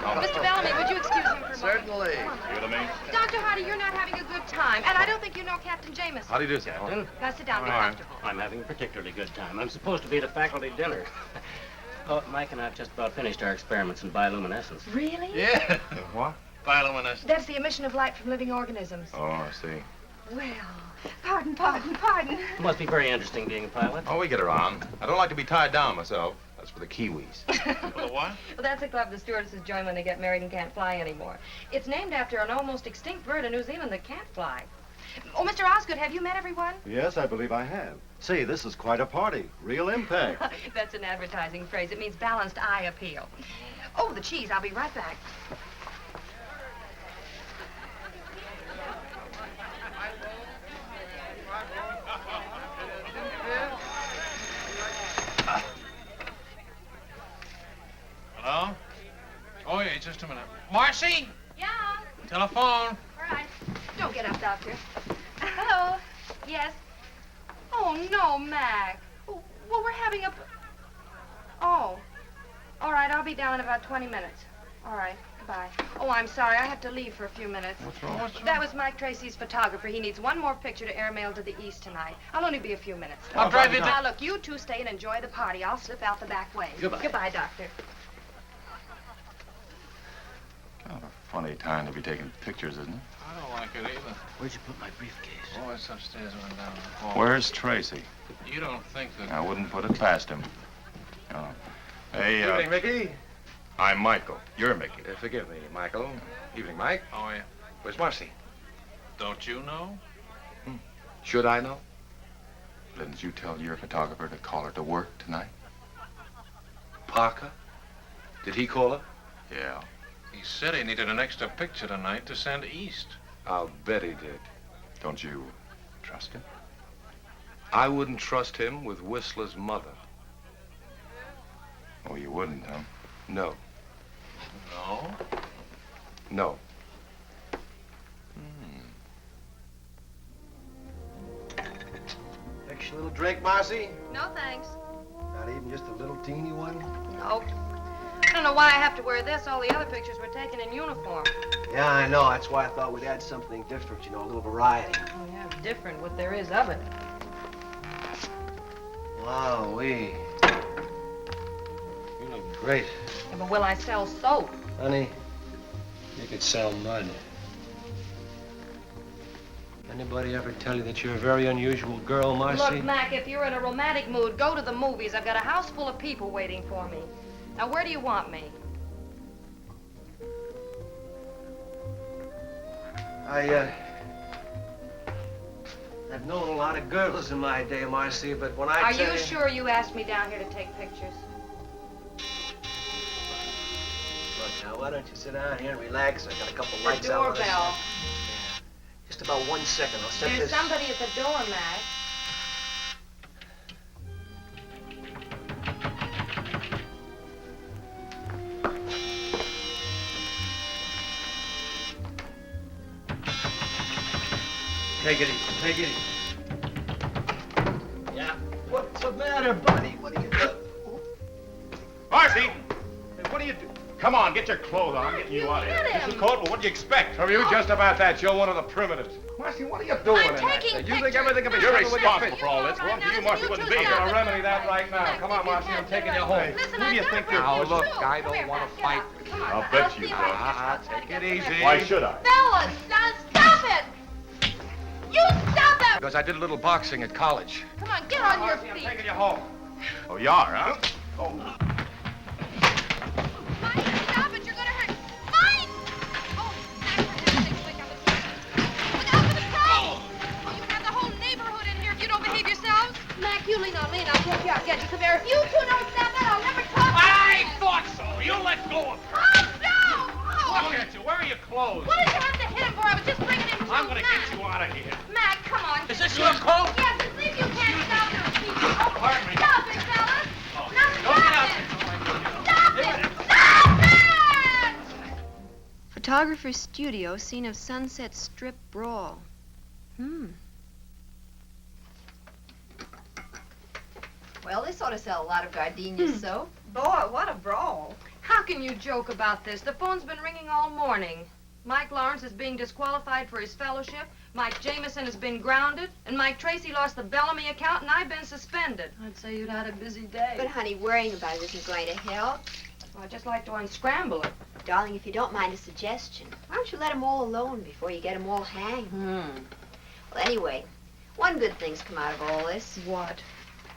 Mr. Bellamy, would you excuse him for a moment? Certainly. You know what I mean? Dr. Hardy, you're not having a good time, and I don't think you know Captain Jamison. How do you do, Captain? Now sit down, get comfortable. I'm having a particularly good time. I'm supposed to be at a faculty dinner. Oh, Mike and I have just about finished our experiments in bioluminescence. Really? Yeah. What? Bioluminescence. That's the emission of light from living organisms. Oh, I see. Well, pardon. It must be very interesting being a pilot. Oh, we get around. I don't like to be tied down myself. That's for the Kiwis. For the what? Well, that's a club the stewardesses join when they get married and can't fly anymore. It's named after an almost extinct bird in New Zealand that can't fly. Oh, Mr. Osgood, have you met everyone? Yes, I believe I have. Say, this is quite a party. Real impact. That's an advertising phrase. It means balanced eye appeal. Oh, the cheese. I'll be right back. Hello? Oh, yeah, just a minute. Marcy? Yeah? Telephone. All right. Don't get up, Doctor. Hello? Yes? Oh, no, Mac. Well, we're having a... Oh. All right, I'll be down in about 20 minutes. All right, goodbye. Oh, I'm sorry. I have to leave for a few minutes. What's wrong? That was Mike Tracy's photographer. He needs one more picture to airmail to the east tonight. I'll only be a few minutes. I'll drive you Now, look, you two stay and enjoy the party. I'll slip out the back way. Goodbye. Goodbye, Doctor. Kind of a funny time to be taking pictures, isn't it? I don't like it either. Where'd you put my briefcase? Oh, it's upstairs and down the hall. Where's Tracy? You don't think that... I wouldn't put it past him. Oh. Hey, Evening, Mickey. I'm Michael. You're Mickey. Forgive me, Michael. Evening, Mike. Oh, yeah. Where's Marcy? Don't you know? Should I know? Didn't you tell your photographer to call her to work tonight? Parker? Did he call her? Yeah. He said he needed an extra picture tonight to send east. I'll bet he did. Don't you trust him? I wouldn't trust him with Whistler's mother. Oh, you wouldn't, huh? No. No? No. Extra little drink, Marcy? No, thanks. Not even just a little teeny one? Nope. I don't know why I have to wear this. All the other pictures were taken in uniform. Yeah, I know. That's why I thought we'd add something different, you know, a little variety. Oh, yeah, different what there is of it. Wow-wee. You look great. Yeah, but will I sell soap? Honey, you could sell mud. Anybody ever tell you that you're a very unusual girl, Marcy? Look, Mac, if you're in a romantic mood, go to the movies. I've got a house full of people waiting for me. Now, where do you want me? I've known a lot of girls in my day, Marcy, but when I Are tell you sure you asked me down here to take pictures? Look, now, why don't you sit down here and relax? I got a couple The lights out. doorbell. Just about 1 second. I'll set There's this. somebody at the door, Mac. Take it easy. Take it easy. Yeah. What's the matter, buddy? What are you doing? Marcy! Hey, what are you doing? Come on, get your clothes on. I'm getting you out of here. This is cold, but what do you expect? From you, just about that. You're one of the primitives. Marcy, what are you doing in that thing? You think everything can be You're settled with your responsible fist. for all this. One for you, Marcy, wouldn't be I'm here. gonna remedy that right now. Come on, Marcy, I'm taking you home. Who do you think you're Now, pushing? look, I don't want to fight with you. I'll bet you do. Take it easy. Why should I? Fellas, now stop it! You stop it! Because I did a little boxing at college. Come on, get on your Marcy, I'm feet. taking you home. Oh, you are, huh? Oh. Stop it, you're gonna hurt. Mike! Oh, Mac, for heaven's sake, wake up. Look out for the crow! Oh, you have the whole neighborhood in here if you don't behave yourselves. Mac, you lean on me and I'll take you out. Get you. Come here. If you two don't stop it, I'll never talk to you. I thought so. You let go of her. Oh, no! Oh. Look at you. Where are your clothes? What did you have to hit him for? I was just bringing him to I'm going to get you out of here. Mac, come on. Is this your coat? Yes, it's if you can't stop it. Pardon me. Stop it, fellas. Now Don't get out. stop it. Stop it! Photographer's studio, scene of Sunset Strip brawl. Well, this ought to sell a lot of gardenia soap. Boy, what a brawl. How can you joke about this? The phone's been ringing all morning. Mike Lawrence is being disqualified for his fellowship. Mike Jamison has been grounded. And Mike Tracy lost the Bellamy account, and I've been suspended. I'd say you'd had a busy day. But, honey, worrying about it isn't going to help. Well, I'd just like to unscramble it. Darling, if you don't mind a suggestion, why don't you let them all alone before you get them all hanged? Well, anyway, one good thing's come out of all this. What?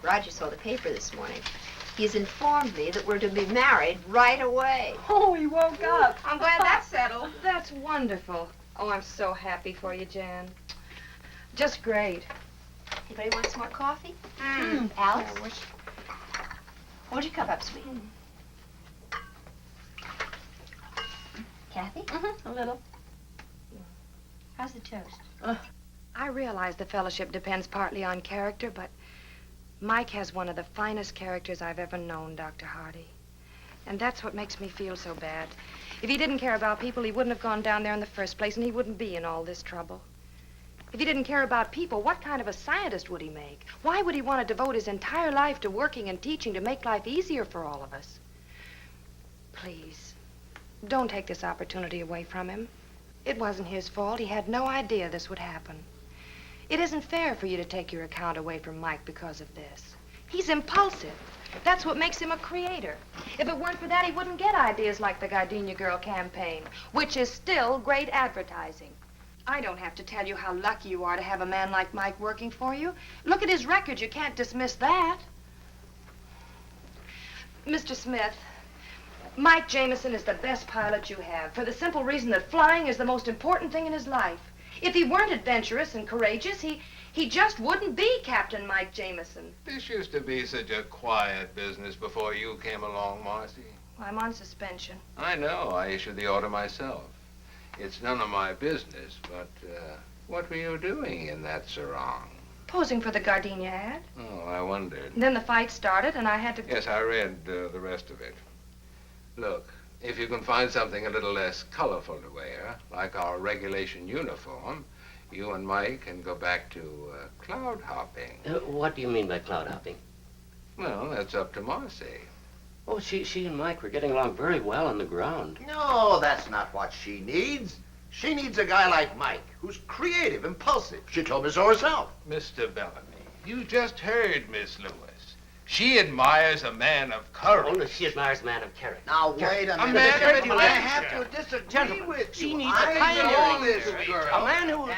Roger saw the paper this morning. He's informed me that we're to be married right away. Oh, he woke up. I'm glad that's settled. That's wonderful. Oh, I'm so happy for you, Jan. Just great. Anybody want some more coffee? Alex? I wish. Hold your cup up, sweet. Kathy? A little. How's the toast? I realize the fellowship depends partly on character, but Mike has one of the finest characters I've ever known, Dr. Hardy. And that's what makes me feel so bad. If he didn't care about people, he wouldn't have gone down there in the first place, and he wouldn't be in all this trouble. If he didn't care about people, what kind of a scientist would he make? Why would he want to devote his entire life to working and teaching to make life easier for all of us? Please, don't take this opportunity away from him. It wasn't his fault. He had no idea this would happen. It isn't fair for you to take your account away from Mike because of this. He's impulsive. That's what makes him a creator. If it weren't for that, he wouldn't get ideas like the Gardenia Girl campaign, which is still great advertising. I don't have to tell you how lucky you are to have a man like Mike working for you. Look at his record. You can't dismiss that. Mr. Smith, Mike Jamison is the best pilot you have, for the simple reason that flying is the most important thing in his life. If he weren't adventurous and courageous, he just wouldn't be Captain Mike Jamison. This used to be such a quiet business before you came along, Marcy. Well, I'm on suspension. I know. I issued the order myself. It's none of my business, but what were you doing in that sarong? Posing for the Gardenia ad. Oh, I wondered. Then the fight started, and I had to... Yes, I read the rest of it. Look, if you can find something a little less colorful to wear, like our regulation uniform, you and Mike can go back to cloud hopping. What do you mean by cloud hopping? Well, that's up to Marcy. Oh, she and Mike were getting along very well on the ground. No, that's not what she needs. She needs a guy like Mike, who's creative, impulsive. She told me so herself. Mr. Bellamy, you just heard Miss Lewis. She admires a man of courage. Only she admires a man of character. Now, wait a minute. man of I have to disagree with you. She needs a pioneering this girl. A man who is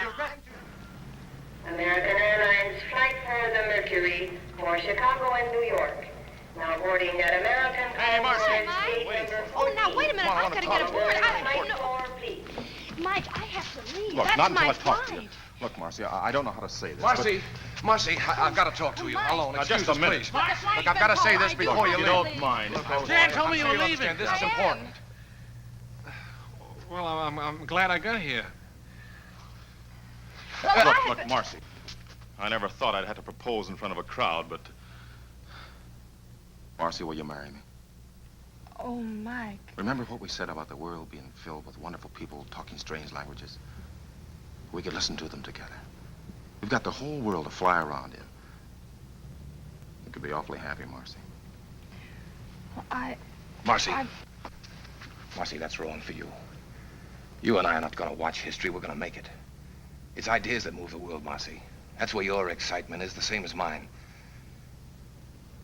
American Airlines flight for the Mercury for Chicago and New York. Now boarding at American Airlines. Oh, now, wait a minute. I've got to get aboard. I Flight know. 4, please. Mike, I have to leave. Look, That's not until my I talk to flight. you. Look, Marcy, I don't know how to say this. Marcy, Marcy, I've got to talk to you alone. Now, Excuse just a us, minute. please. Look, I've got to say this before you You leave. don't mind. Jan told me you were leaving. This is important. Well, I'm glad I got here. Look, Marcy. I never thought I'd have to propose in front of a crowd, but... Marcy, will you marry me? Oh, Mike. Remember what we said about the world being filled with wonderful people talking strange languages? We could listen to them together. We've got the whole world to fly around in. You could be awfully happy, Marcy. Well, Marcy. Marcy, that's wrong for you. You and I are not going to watch history. We're going to make it. It's ideas that move the world, Marcy. That's where your excitement is, the same as mine.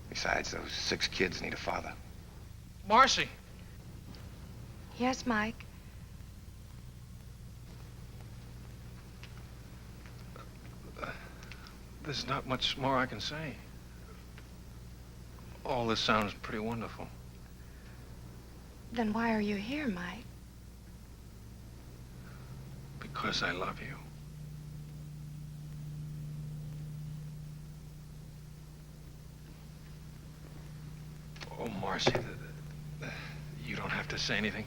Besides, those 6 kids need a father. Marcy. Yes, Mike. There's not much more I can say. All this sounds pretty wonderful. Then why are you here, Mike? Because I love you. Oh, Marcy, you don't have to say anything.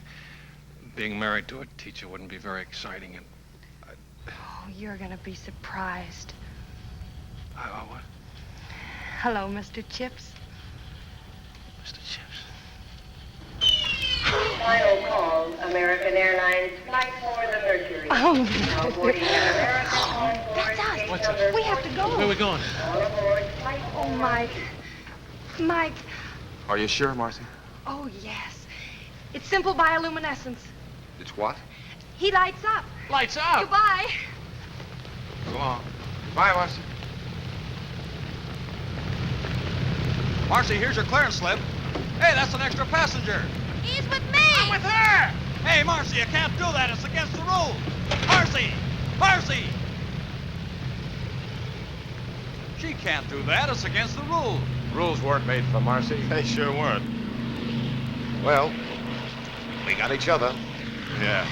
Being married to a teacher wouldn't be very exciting, and Oh, you're gonna be surprised. what? Hello, Mr. Chips. Mr. Chips. Final call, American Airlines flight for the Mercury. Oh. Now boarding at American That's us. Gate What's number up? We have to go. Where are we going? All aboard flight 4. Oh, Mike. Mike. Are you sure, Marcy? Oh, yes. It's simple bioluminescence. It's what? He lights up. Lights up. Goodbye. Go on. Bye, Marcy. Marcy, here's your clearance slip. Hey, that's an extra passenger. He's with me. I'm with her. Hey, Marcy, you can't do that. It's against the rules. Marcy! Marcy! She can't do that. It's against the rules. Rules weren't made for Marcy. They sure weren't. Well, we got each other. Yeah.